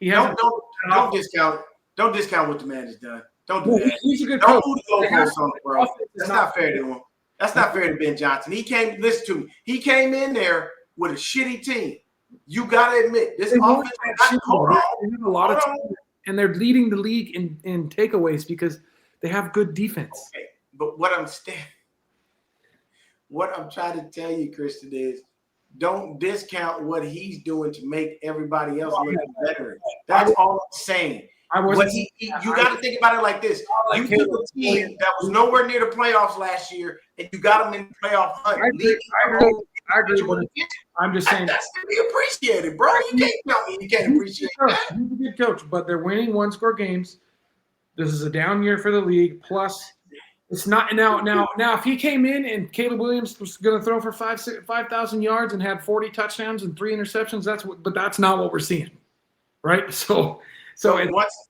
Don't discount what the man has done. Don't do that. He's a good coach. Don't move the goalposts on it, bro. That's not fair to him. That's not fair to Ben Johnson. Listen to me. He came in there with a shitty team. You gotta admit this offense. Hold on. They have a lot of time, and they're leading the league in takeaways because they have good defense. Okay. But what I'm trying to tell you, Christian, is don't discount what he's doing to make everybody else look better. That's all I'm saying. You got to think about it like this. You took a team that was nowhere near the playoffs last year, and you got them in the playoff hunt. I agree. I'm just saying that's to be appreciated, bro. You can't tell me you can't appreciate that. He's a good coach, but they're winning one-score games. This is a down year for the league. Plus, it's not now. If he came in and Caleb Williams was going to throw for 5,000 yards and had 40 touchdowns and 3 interceptions, but that's not what we're seeing, right? So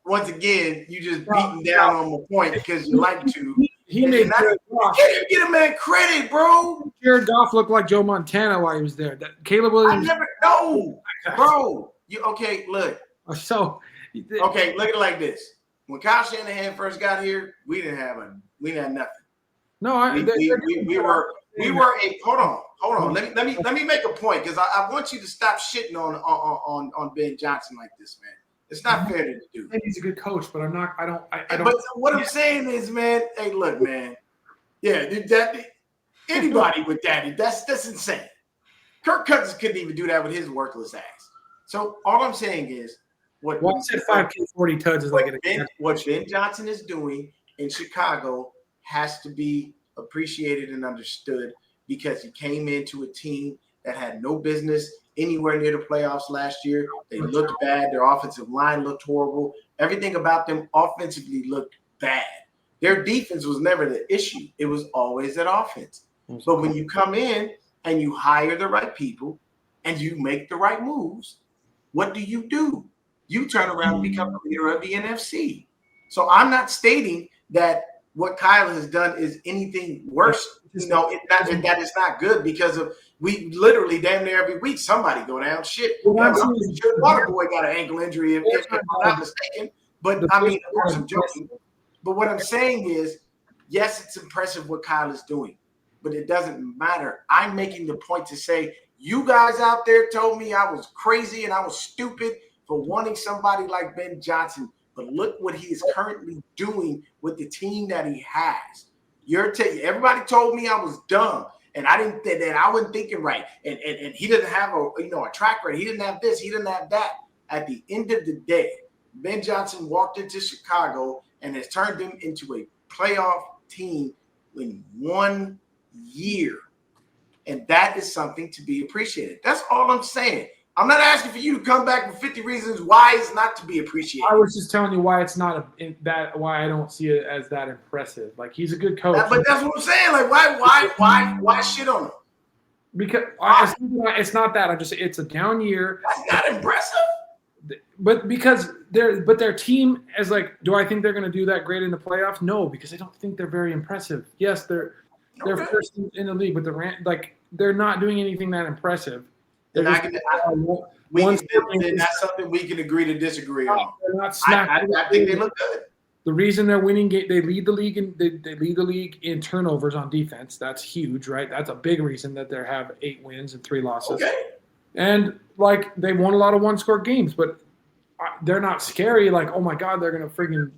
once again, you just beating down on my point because you like to. He made you can't get a man credit, bro. Jared Goff looked like Joe Montana while he was there. Caleb Williams. I never know, bro. Look. So, okay, look at it like this. When Kyle Shanahan first got here, we didn't have nothing. No, we were a hold on. Let me make a point because I want you to stop shitting on Ben Johnson like this, man. It's not fair to do. I think he's a good coach, but I'm not. I don't. But what I'm saying is, man. Hey, look, man. Yeah, anybody with that's insane. Kirk Cousins couldn't even do that with his worthless ass. So all I'm saying is, what 5K 40 touches what Ben Johnson is doing in Chicago has to be appreciated and understood because he came into a team that had no business anywhere near the playoffs last year. They looked bad. Their offensive line looked horrible. Everything about them offensively looked bad. Their defense was never the issue. It was always that offense. But when you come in and you hire the right people and you make the right moves, what do? You turn around and become the leader of the NFC. So I'm not stating that what Kyle has done is anything worse. That is not good because of we literally damn near every week somebody go down. Shit, Waterboy got an ankle injury if I'm not mistaken. But I mean, of course I'm joking. But what I'm saying is, yes, it's impressive what Kyle is doing, but it doesn't matter. I'm making the point to say you guys out there told me I was crazy and I was stupid for wanting somebody like Ben Johnson. But look what he is currently doing with the team that he has. Everybody told me I was dumb and I didn't that I wasn't thinking right. And he doesn't have a track record. He didn't have this. He didn't have that. At the end of the day, Ben Johnson walked into Chicago and has turned them into a playoff team in 1 year. And that is something to be appreciated. That's all I'm saying. I'm not asking for you to come back with 50 reasons why it's not to be appreciated. I was just telling you why it's not why I don't see it as that impressive. Like he's a good coach. But that's what I'm saying. Like why shit on him? Because it's not that. It's a down year. That's not impressive. But because their team is like, do I think they're going to do that great in the playoffs? No, because I don't think they're very impressive. Yes, they're first in the league, but they're not doing anything that impressive. That's something we can agree to disagree on. They're not I think they look good. The reason they're winning game, they lead the league in turnovers on defense. That's huge, right? That's a big reason that they have 8 wins and 3 losses. Okay. And like they won a lot of one-score games, but they're not scary. Like, oh my God, they're gonna freaking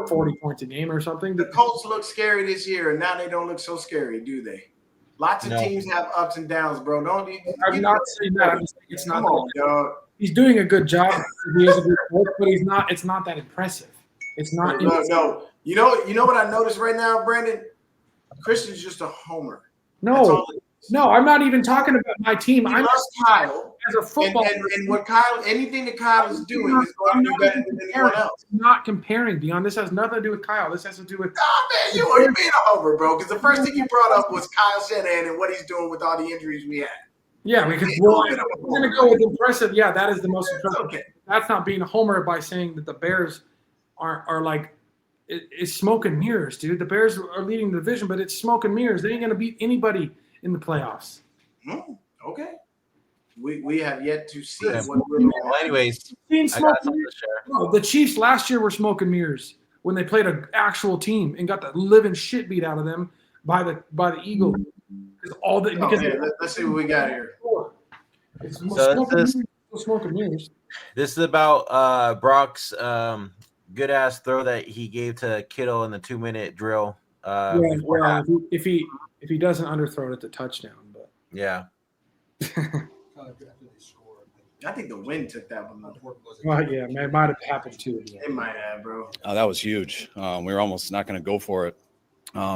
40 points a game or something. The Colts look scary this year, and now they don't look so scary, do they? Lots of teams have ups and downs, bro. Don't you? I'm not saying that. I'm just saying it's not. Come on, dog. He's doing a good job. He is a good coach, but he's not. It's not that impressive. It's not. No. You know what I noticed right now, Brandon? Christian's just a homer. No, I'm not even talking about my team. He I'm loves Kyle. as a football. And what Kyle, anything that Kyle is doing is going to do better than anyone else. I'm not comparing, Deon. This has nothing to do with Kyle. This has to do with. Oh man, you're being a homer, bro. Because the first thing you brought up was Kyle Shanahan and what he's doing with all the injuries we had. Yeah, because we're going to go with impressive. Yeah, that is the most impressive. Okay. That's not being a homer by saying that the Bears are like it's smoke and mirrors, dude. The Bears are leading the division, but it's smoke and mirrors. They ain't going to beat anybody in the playoffs. Okay. We have yet to see Yeah. what we're Well, anyways, I got something to share. No, the Chiefs last year were smoke and mirrors when they played an actual team and got the living shit beat out of them by the Eagles. Let's see what we got here. It's So smoke and mirrors. This is about Brock's good ass throw that he gave to Kittle in the 2-minute drill. If he doesn't underthrow it, it's a touchdown. But Yeah. I think the wind took that one. Well, yeah, it might have happened too. It might have, bro. That was huge. We were almost not going to go for it.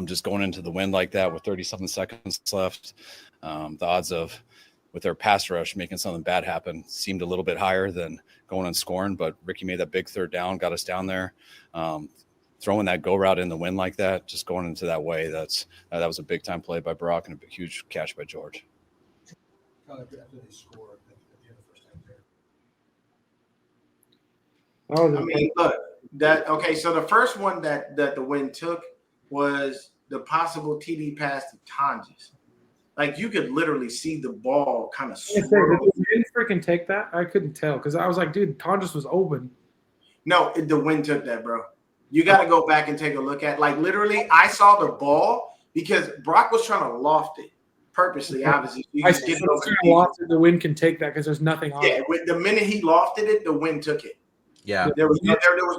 Just going into the wind like that with 37 seconds left. The odds of, with their pass rush, making something bad happen seemed a little bit higher than going and scoring. But Ricky made that big third down, got us down there. Throwing that go route in the wind like that, just going into that way, that was a big time play by Brock and a huge catch by George. I mean, look, so the first one that the wind took was the possible TD pass to Tonjes. Like, you could literally see the ball kind of swirl. Did you freaking take that? I couldn't tell because I was like, dude, Tonjes was open. No, the wind took that, bro. You got to go back and take a look at, like, literally, I saw the ball because Brock was trying to loft it purposely, obviously. The wind can take that because there's nothing on it. Yeah, the minute he lofted it, the wind took it. Yeah. There was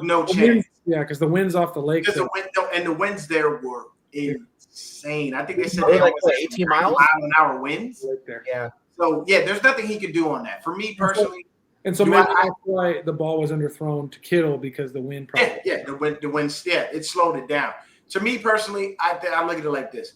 no chance. Yeah, because the wind's off the lake. Because the winds there were insane. I think they said They they like was 18 miles? mile-an-hour winds. Right there. Yeah. So, yeah, there's nothing he could do on that. For me personally, and so maybe that's why the ball was underthrown to Kittle because the wind probably. Yeah, the wind, it slowed it down. To me personally, I look at it like this.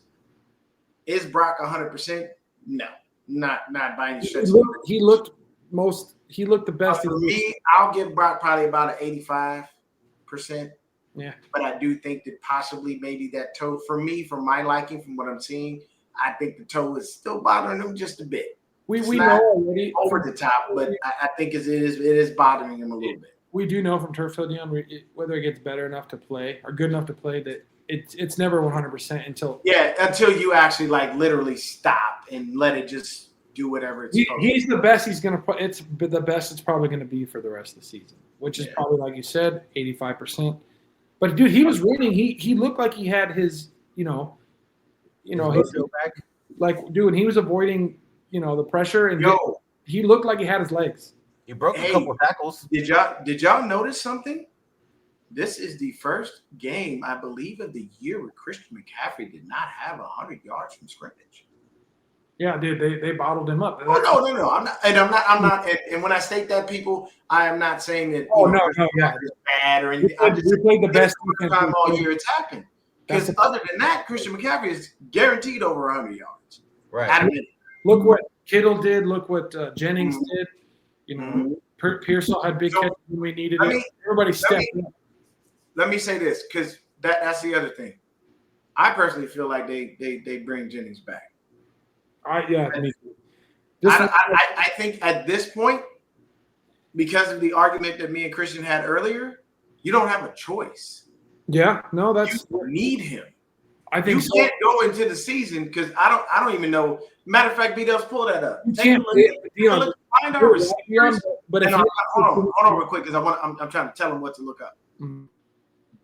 Is Brock 100%? No, not by any stretch. He looked the best. For me, I'll give Brock probably about an 85%. Yeah. But I do think that possibly maybe that toe, for me, from my liking, from what I'm seeing, I think the toe is still bothering him just a bit. We know already over the top, but I think it is bothering him a little bit. We do know from turf field, Deon, whether it gets better enough to play or good enough to play, that it's never 100% until you actually like literally stop and let it just do whatever it's supposed to. He's the best he's going to put. It's the best it's probably going to be for the rest of the season, which is probably, like you said, 85%. But dude, he was running. He looked like he had his, his back. Like, dude, he was avoiding, the pressure, and he looked like he had his legs. He broke a couple of tackles. Did y'all notice something? This is the first game, I believe, of the year where Christian McCaffrey did not have 100 yards from scrimmage. Yeah, dude, they bottled him up. Oh no, I'm not. And when I state that, people, I am not saying that. It's bad or anything. We played the best time all year it's happened. Because other than that, Christian McCaffrey is guaranteed over 100 yards. Right. At a minute. Look what Kittle did. Look what Jennings did. Pearsall had big catches when we needed it. Everybody stepped up. Let me say this, because that's the other thing. I personally feel like they bring Jennings back. Me too. I think at this point, because of the argument that me and Christian had earlier, you don't have a choice. Yeah, no, You need him. I think you can't go into the season because I don't even know. Matter of fact, B-Dubs, pull that up. Find our receivers. But hold on real quick because I'm trying to tell him what to look up. Mm-hmm.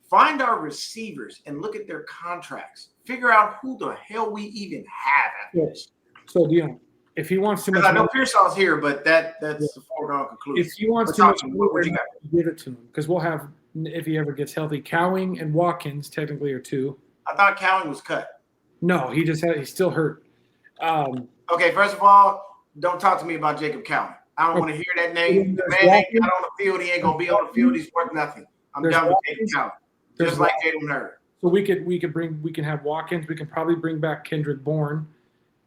Find our receivers and look at their contracts. Figure out who the hell we even have after this. So Deon, if he wants too much, I know money, Pearsall's here, but that's a foregone conclusion. if he wants Let's too talk much to him. money, What you got? give it to him because we'll have, if he ever gets healthy, Cowing and Watkins technically are 2. I thought Cowan was cut. No, he's still hurt. Okay, first of all, don't talk to me about Jacob Cowan. I don't want to hear that name. The man ain't got on the field. He ain't gonna be on the field. He's worth nothing. I'm There's done with Watkins. Jacob Cowan. There's Just like Jalen Hurd. So we can have Watkins. We can probably bring back Kendrick Bourne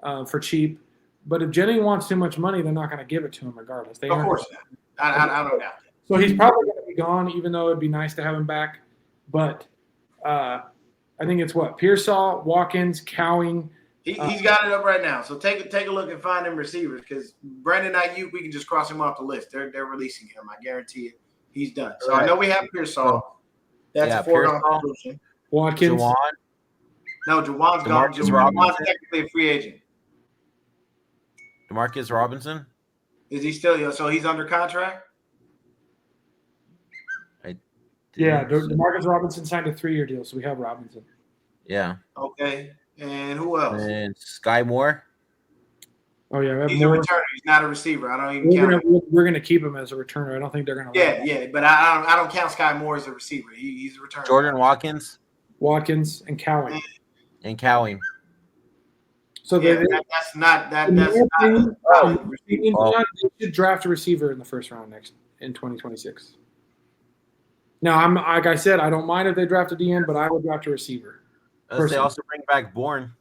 for cheap. But if Jennings wants too much money, they're not going to give it to him regardless. Of course not. I don't doubt that. So he's probably going to be gone, even though it'd be nice to have him back. But I think it's Pearsall, Watkins, Cowing. He's got it up right now. So take a look and find them receivers because Brandon Ayuk, we can just cross him off the list. They're releasing him. I guarantee it. He's done. So I know we have Pearsall. That's a foregone conclusion. Watkins. Juwan. No, Jawan's gone. Demarcus Jawan's Robinson. technically a free agent. Demarcus Robinson. Is he still? So he's under contract? Yeah, Demarcus Robinson signed a 3-year deal, so we have Robinson. Yeah. Okay. And who else? And Sky Moore. Oh yeah, we have He's more. a returner. He's not a receiver. I don't even count him. We're gonna keep him as a returner. I don't think they're gonna. Yeah, but I don't count Sky Moore as a receiver. He's a returner. Jordan Watkins and Cowing. and Cowing. So Yeah, that's not. They should draft a receiver in the first round in 2026. Now, I'm like I said, I don't mind if they draft a DN, but I would draft a receiver. They also bring back Bourne.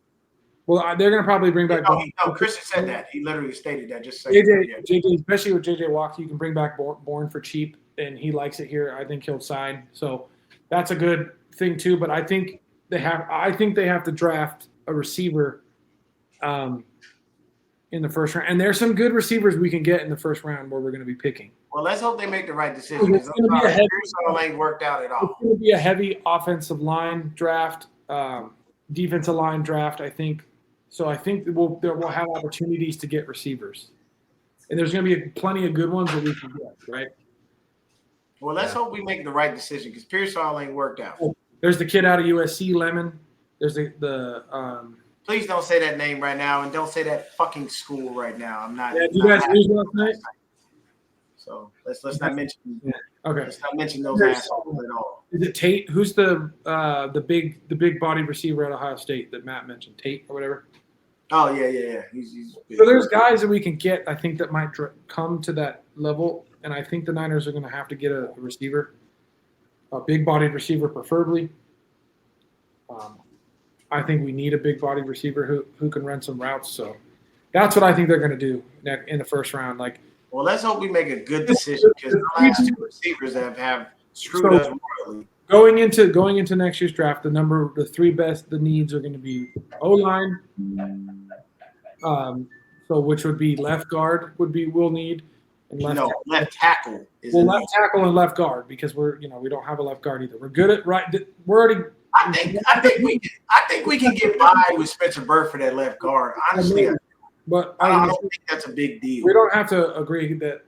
Well, they're going to probably bring back. No, Christian said that. He literally stated that. Just saying. JJ, especially with JJ Watt, you can bring back Bourne for cheap, and he likes it here. I think he'll sign. So that's a good thing too. But I think they have to draft a receiver in the first round, and there's some good receivers we can get in the first round where we're going to be picking. Well, let's hope they make the right decision. It's going to be a heavy. ain't worked out at all. It's going to be a heavy offensive line draft, defensive line draft. I think. So I think we'll have opportunities to get receivers, and there's going to be plenty of good ones that we can get. Right. Well, let's hope we make the right decision because Pearsall ain't worked out. There's the kid out of USC, Lemon. There's the Please don't say that name right now, and don't say that fucking school right now. I'm not. Yeah, you guys lose last night. So let's not mention. Yeah. Okay. Let's not mention those assholes at all. Is it Tate? Who's the big body receiver at Ohio State that Matt mentioned? Tate or whatever. Oh yeah. He's big. So there's guys that we can get. I think that might come to that level, and I think the Niners are going to have to get a receiver, a big-bodied receiver, preferably. I think we need a big-bodied receiver who can run some routes. So that's what I think they're going to do in the first round. Well, let's hope we make a good decision because the last two receivers have screwed us royally. Going into next year's draft, the three best needs are going to be O-line. So which would be left guard we'll need, and left tackle. Left tackle and left guard because we don't have a left guard either. We're good at right. We're already. I think we can get by with Spencer Burford at left guard. Honestly, but I don't think that's a big deal. We don't have to agree that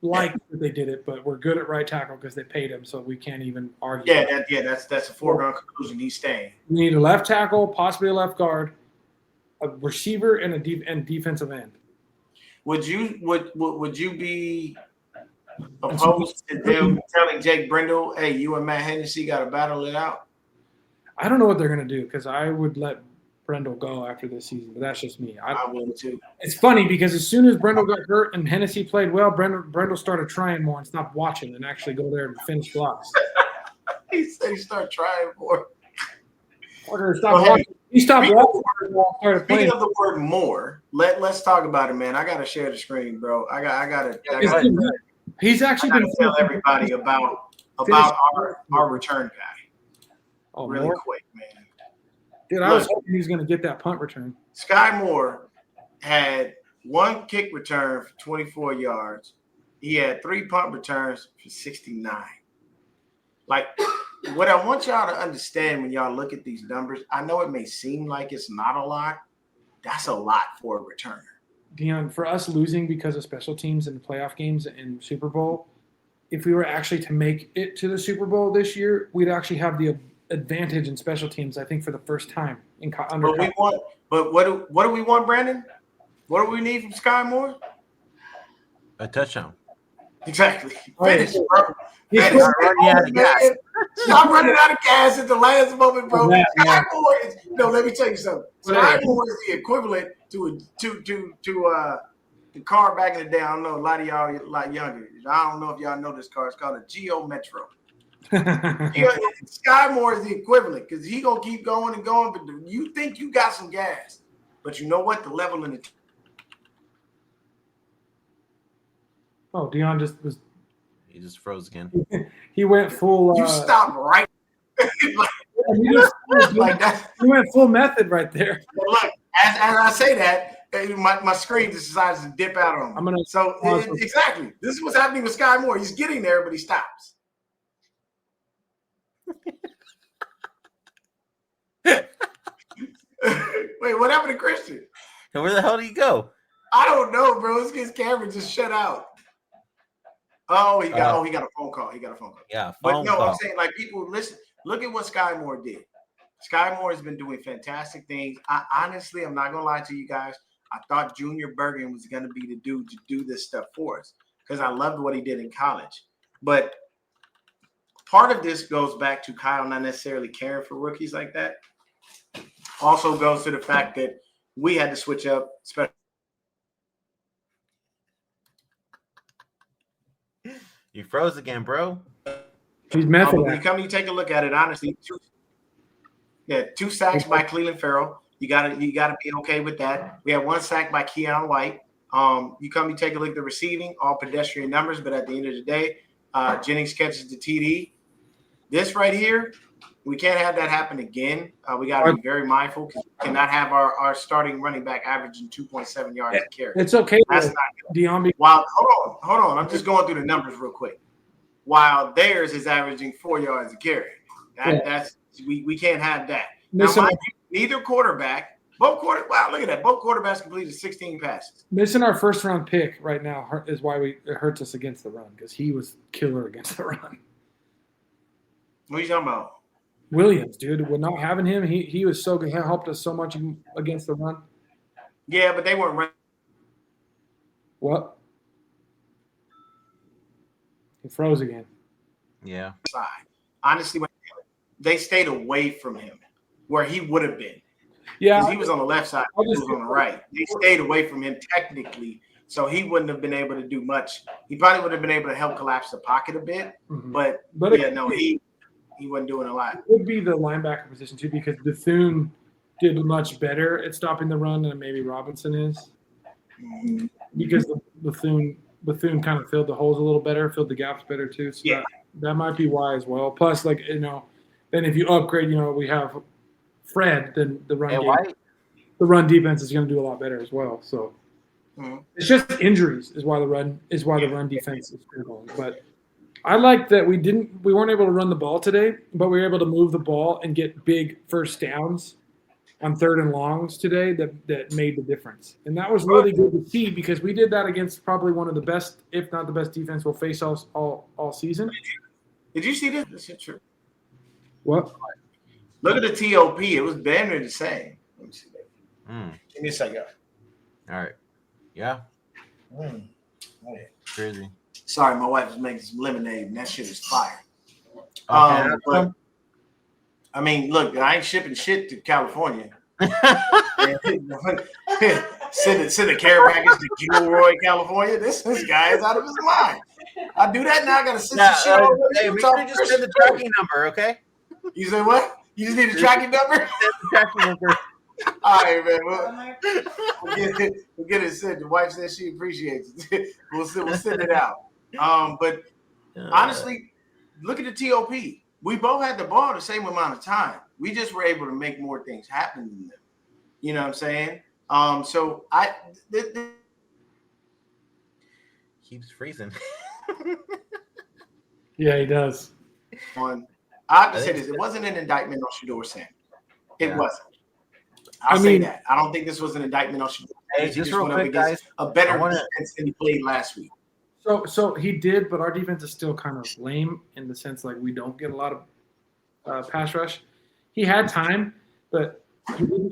that they did it, but we're good at right tackle because they paid him, so we can't even argue. That's a foregone conclusion. He's staying. We need a left tackle, possibly a left guard, a receiver, and defensive end. Would you be opposed to them telling Jake Brendel, "Hey, you and Matt Hennessy got to battle it out"? I don't know what they're gonna do because I would let Brendel go after this season, but that's just me. I would too. It's funny because as soon as Brendel got hurt and Hennessy played well, Brendel started trying more and stopped watching and actually go there and finish blocks. He said he started trying more. He stopped watching. Speaking of the word more, let's talk about it, man. I gotta share the screen, bro. I gotta He's actually been tell everybody about our return guy. Oh, really more? Quick, man. Dude, I was hoping he was going to get that punt return. Sky Moore had one kick return for 24 yards. He had 3 punt returns for 69. What I want y'all to understand when y'all look at these numbers, I know it may seem like it's not a lot. That's a lot for a returner. Deon, for us losing because of special teams in the playoff games and Super Bowl, if we were actually to make it to the Super Bowl this year, we'd actually have the advantage in special teams. I think for the first time in under. But what do we want, Brandon? What do we need from Sky Moore? A touchdown. Exactly. Right. Finish, bro. He's Finish. running out of gas. Stop running out of gas at the last moment, bro. Yeah, Sky Moore is let me tell you something. Sky Moore is the equivalent to the car back in the day. I don't know, a lot of y'all are a lot younger. I don't know if y'all know this car. It's called a Geo Metro. Sky Moore is the equivalent because he gonna keep going and going. But you think you got some gas, but you know what? The level in the Oh, Deon He just froze again. he went full. you stop right like that. He went full method right there. But look, as I say that, my screen just decides to dip out on me. Exactly. This is what's happening with Sky Moore. He's getting there, but he stops. Wait, what happened to Christian? And where the hell did he go? I don't know, bro. His camera just shut out. Oh, he got a phone call. He got a phone call. Yeah, but no, I'm saying like people listen. Look at what Sky Moore did. Sky Moore has been doing fantastic things. Honestly, I'm not gonna lie to you guys. I thought Junior Bergen was gonna be the dude to do this stuff for us because I loved what he did in college. But part of this goes back to Kyle not necessarily caring for rookies like that. Also goes to the fact that we had to switch up, especially. You froze again, bro. He's method. When you take a look at it, honestly, two sacks by Cleveland Farrell. You gotta be okay with that. We had 1 sack by Keon White. You take a look at the receiving, all pedestrian numbers, but at the end of the day, Jennings catches the TD. This right here, we can't have that happen again. We got to be very mindful because we cannot have our starting running back averaging 2.7 yards a carry. It's okay. That's not good. Deon. While hold on, I'm just going through the numbers real quick. While theirs is averaging 4 yards a carry, that's we can't have that. Now, mind you, neither quarterback, both quarterbacks completed 16 passes. Missing our first round pick right now is why it hurts us against the run because he was killer against the run. What are you talking about? Williams, dude, we're not having him. He was so good. He helped us so much against the run. Yeah, but they weren't running. What? He froze again. Yeah. Honestly, they stayed away from him where he would have been. Yeah. He was on the left side. He was on the right. They stayed away from him technically, so he wouldn't have been able to do much. He probably would have been able to help collapse the pocket a bit, but he wasn't doing a lot. It would be the linebacker position too because Bethune did much better at stopping the run than maybe Robinson is. Because Bethune kind of filled the holes a little better, filled the gaps better too. So that might be why as well. Plus, then if you upgrade, we have Fred, then the run defense is going to do a lot better as well. So it's just injuries is why the run defense is critical. But I like that we weren't able to run the ball today, but we were able to move the ball and get big first downs on 3rd and longs today that made the difference. And that was really good to see because we did that against probably one of the best, if not the best defense we'll face all season. Did you see this? This is true. What? Look at the TOP. It was damn near the same. Let me see that. Give me a second. All right. Yeah. Oh, yeah. Crazy. Sorry, my wife was making some lemonade, and that shit is fire. Okay. I mean, look, I ain't shipping shit to California. Send a care package to Gilroy, California. This guy is out of his mind. I do that now. I gotta send some shit over. Hey, we can just send the tracking number, okay? You say what? You just need a tracking number? Send the tracking number. All right, man. We'll get it sent. The wife says she appreciates it. We'll send it out. But honestly, look at the TOP. We both had the ball the same amount of time. We just were able to make more things happen than them. You know what I'm saying? So keeps freezing. Yeah, he does. I have to say this. It wasn't an indictment on Shedeur Sanders. It wasn't. I'll say that. I don't think this was an indictment on Shedeur Sanders. Hey, just real quick, guys. A better defense than he played last week. So he did, but our defense is still kind of lame in the sense like we don't get a lot of pass rush. He had time, but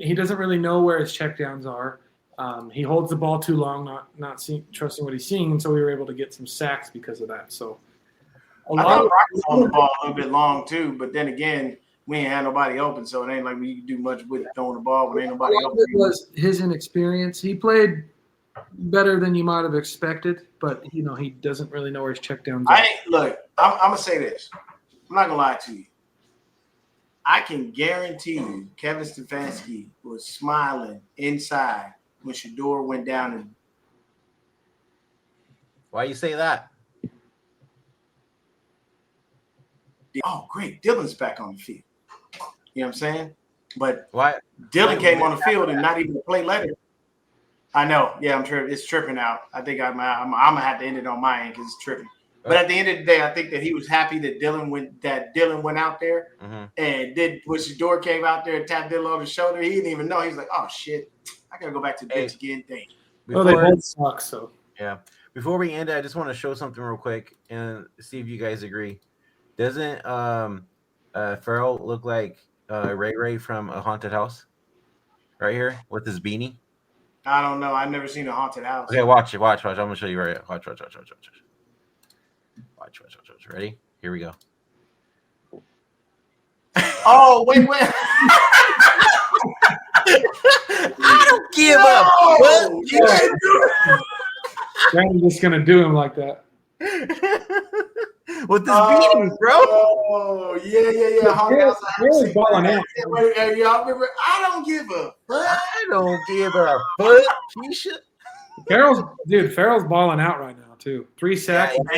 he doesn't really know where his checkdowns are. He holds the ball too long, not trusting what he's seeing, and so we were able to get some sacks because of that. So I thought Brock was on the ball a little bit long too, but then again, we ain't had nobody open, so it ain't like we can do much with throwing the ball when ain't nobody open. It was his inexperience. He played better than you might have expected, but he doesn't really know where his checkdowns are. Look, I'm gonna say this. I'm not gonna lie to you. I can guarantee you, Kevin Stefanski was smiling inside when Shador went down. And Why you say that? oh, great, Dylan's back on the field. You know what I'm saying? But Why? Dylan came on the field and not even a play later. I know. Yeah, I'm tripping. It's tripping out. I think I'm gonna have to end it on my end because it's tripping. But at the end of the day, I think that he was happy that Dylan went out there and did when Shador came out there and tapped Dylan on the shoulder. He didn't even know. He was like, "Oh shit, I gotta go back to the bench again." Thing. Well, they both suck. So yeah. Before we end it, I just want to show something real quick and see if you guys agree. Doesn't Farrell look like Ray from A Haunted House? Right here with his beanie. I don't know. I've never seen a haunted house. Okay, watch it. Watch. I'm gonna show you right here. Watch. Ready? Here we go. Oh, wait. I don't give up. What? I'm just gonna do him like that. With this beanie, bro. Oh, yeah. Really balling out. Hey, y'all remember? I don't give a fuck. I don't give a fuck. Keisha. Farrell's balling out right now too. 3 sacks. For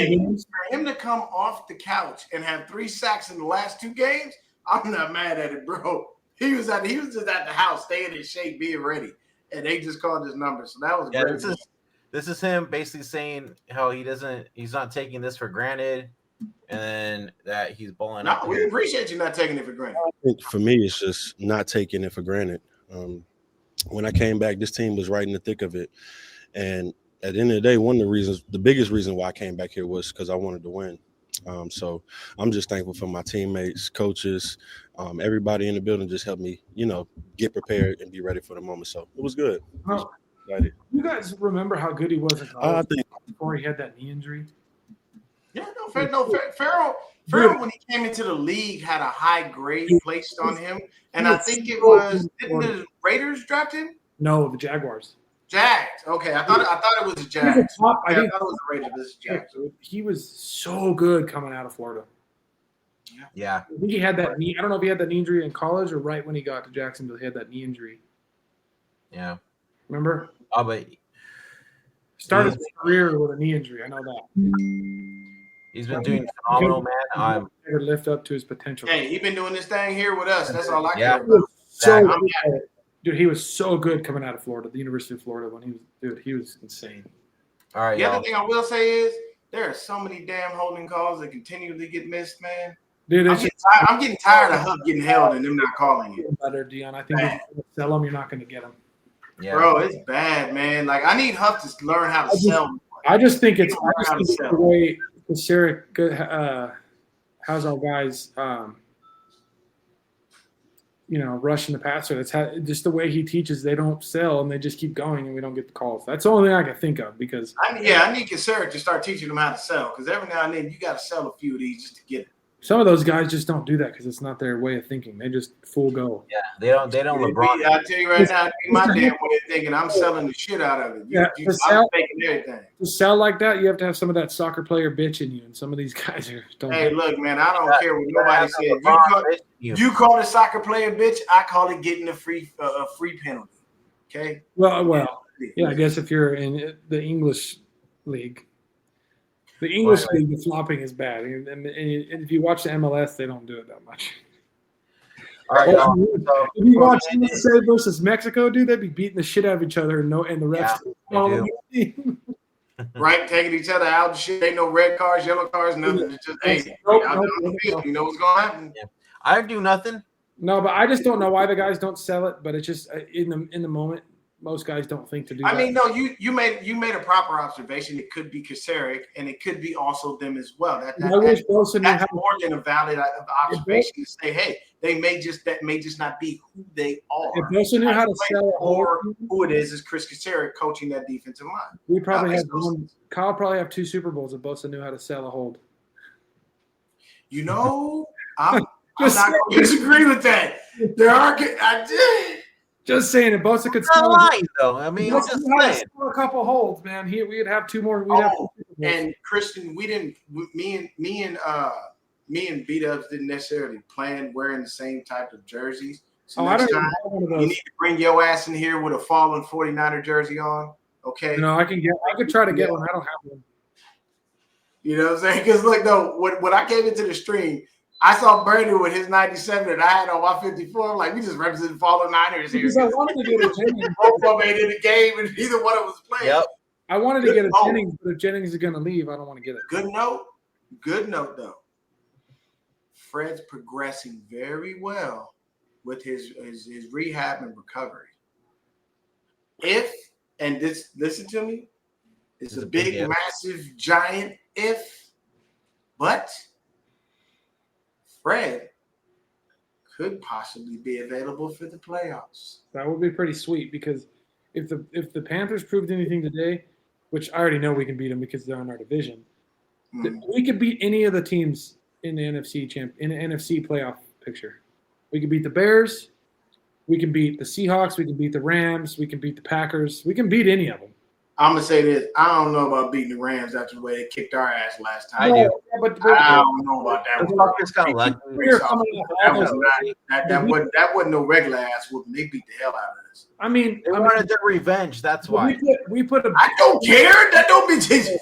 him to come off the couch and have 3 sacks in the last 2 games, I'm not mad at it, bro. He was just at the house, staying in shape, being ready, and they just called his number. So that was great. This is him basically saying how he's not taking this for granted, and that he's balling out. No, we appreciate you not taking it for granted. I think for me, it's just not taking it for granted. When I came back, this team was right in the thick of it. And at the end of the day, the biggest reason why I came back here was because I wanted to win. So I'm just thankful for my teammates, coaches, everybody in the building just helped me, get prepared and be ready for the moment. So it was good. You guys remember how good he was in college before he had that knee injury? Yeah, Farrell, when he came into the league, had a high grade placed on him. And I think it was, didn't the Raiders draft him? No, the Jaguars. Jags. Okay, I thought it was the Jags. I thought it was the Raiders. This is Jags. He was so good coming out of Florida. Yeah. I think he had that knee. I don't know if he had that knee injury in college or right when he got to Jacksonville. He had that knee injury. Yeah. Remember? Oh, but started his career with a knee injury. I know that. He's been doing phenomenal, man. Never lift up to his potential. Hey, he's been doing this thing here with us. That's all I Yeah. care about. Dude, he was so good coming out of Florida, the University of Florida, he was insane. All right. The other thing I will say is there are so many damn holding calls that continually get missed, man. Dude, I'm getting tired of Huff getting held and them not calling it. Better, Deon. I think if you sell them, you're not going to get them. Yeah. Bro, it's bad, man. Like I need Huff to learn how to sell. I just think it's the way Sarah how's our guys rushing the passer. That's just the way he teaches. They don't sell and they just keep going and we don't get the calls. That's the only thing I can think of because I need Sarah to start teaching them how to sell because every now and then you got to sell a few of these just to get it. Some of those guys just don't do that because it's not their way of thinking. They just full go. Yeah, they don't LeBron. I tell you right now, my damn way of thinking, I'm selling the shit out of it. I'm faking everything. To sell like that, you have to have some of that soccer player bitch in you, and some of these guys don't. Hey, look, man, I don't care what nobody said. You call it soccer player bitch, I call it getting a free penalty. Okay. Well, yeah. I guess if you're in the English league. The English league, the flopping is bad. And if you watch the MLS, they don't do it that much. All right, if you watch USA versus Mexico, dude, they'd be beating the shit out of each other and the refs. Right, taking each other out and shit. Ain't no red cards, yellow cards, nothing. It's just, hey, you know what's going to happen. Yeah. I do nothing. No, but I just don't know why the guys don't sell it. But it's just in the moment, most guys don't think to do I that. mean, no, you made a proper observation. It could be Kasarik, and it could be also them as well. I wish Bosa knew That's how. more than a valid observation to say, hey, that may just not be who they are. If Bosa knew how to sell a hold, or who it is Chris Kasarik coaching that defensive line. we probably That have makes no one. Kyle probably have 2 Super Bowls if Bosa knew how to sell a hold. You know, I'm not going to disagree with that. There are. I did. Just saying, if Bosa could It's not sell lying, though. I mean, Bosa just knew how to saying. sell a couple holds, man. We'd have 2 more. We'd have 2 Super Bowls. And Christian, we didn't. Me and B-Dubs didn't necessarily plan wearing the same type of jerseys. So I don't next even time, have one of you those. need to bring your ass in here with a fallen 49er jersey on. Okay. No, I could try to get one. I don't have one. You know what I'm saying? Because look, though, when I came into the stream, I saw Brandon with his 97 and I had on my 54. I'm like, we just represented fallen Niners here. Because I wanted to get a Jennings. Both of them ain't in the game, and neither one of us playing. Yep. I wanted to get a Jennings, but if Jennings is going to leave, I don't want to get it. Good note, though. Fred's progressing very well with his rehab and recovery. Listen to me, it's a big, if. massive, giant if, but Fred could possibly be available for the playoffs. That would be pretty sweet because if the Panthers proved anything today, which I already know we can beat them because they're in our division, we could beat any of the teams in the NFC playoff picture. We could beat the Bears, we can beat the Seahawks, we can beat the Rams, we can beat the Packers, we can beat any of them. I'm gonna say this: I don't know about beating the Rams after the way they kicked our ass last time. I do. Yeah, but I don't know about that. Fuckers got lucky. we're coming off That wasn't no regular ass whooping. They beat the hell out of us. I mean, They wanted their revenge. That's why. we put a. I don't care. That don't mean.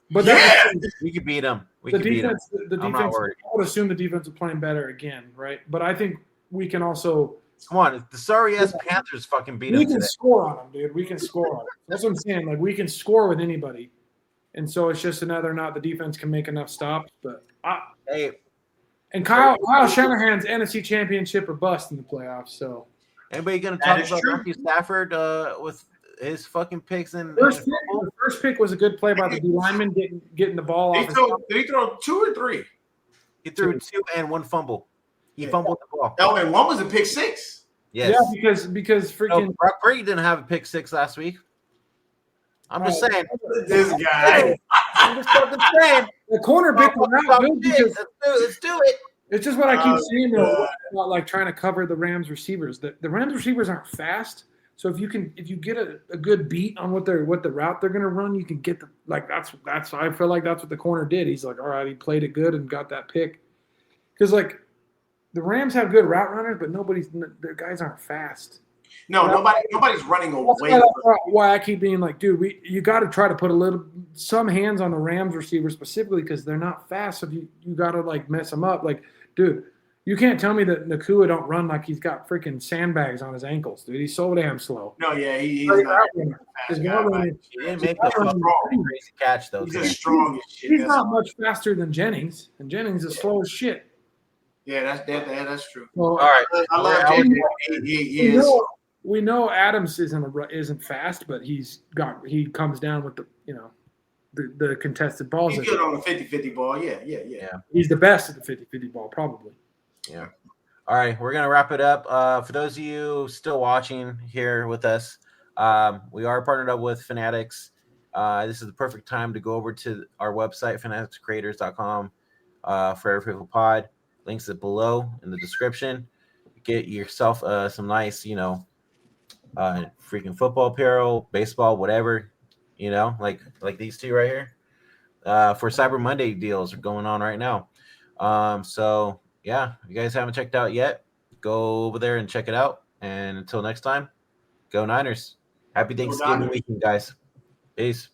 But Yeah. We could beat them. We the could beat them. defense, the I'm not defense. worried. I would assume the defense is playing better again, right? But I think we can also. Come on, the sorry ass Panthers fucking beat We them can today. score on them, dude. We can score on them. That's what I'm saying. Like we can score with anybody, and so it's just whether or not the defense can make enough stops. But Hey, and Kyle Shanahan's NFC Championship or bust in the playoffs. So anybody gonna That talk is about true. Matthew Stafford with his fucking picks and the first pick was a good play by the D lineman getting the ball off. Did he throw 2 or 3? he threw 2 and 1 fumble. He fumbled the ball. Oh, and one was a pick 6. Yes. Yeah, because freaking No, Brock Purdy didn't have a pick 6 last week. I'm just saying. This guy. I'm just fucking saying. the corner pick was not good because Let's do it. it's just what I keep Oh, saying though God. about like trying to cover the Rams receivers. The Rams receivers aren't fast. So if you get a good beat on what the route they're gonna run, you can get that's I feel like that's what the corner did. He's like, all right, he played it good and got that pick. Because like the Rams have good route runners, but their guys aren't fast. No, nobody's running away. That's why I keep being like, dude, you got to try to put some hands on the Rams receivers specifically because they're not fast. So you got to like mess them up. Like, dude, you can't tell me that Nakua don't run like he's got freaking sandbags on his ankles, dude. He's so damn slow. No, yeah, he's His not. route Fast running- guy, but He didn't make the fucking crazy catch though. he's today. just strong as shit. He's That's not all. much faster than Jennings, and Jennings is slow as shit. Yeah, that's true. Well, All right. I love We're out. JJ. He is. we know Adams isn't fast, but he comes down with the contested balls. He's good on the 50-50 ball. Yeah. He's the best at the 50-50 ball, probably. Yeah. All right, we're gonna wrap it up. For those of you still watching here with us, we are partnered up with Fanatics. This is the perfect time to go over to our website, fanaticscreators.com, for every faithful pod. Links are below in the description. Get yourself some nice, freaking football apparel, baseball, whatever, like these two right here. For Cyber Monday deals are going on right now. So yeah, if you guys haven't checked out yet, go over there and check it out. And until next time, go Niners. Happy Thanksgiving weekend, guys. Peace.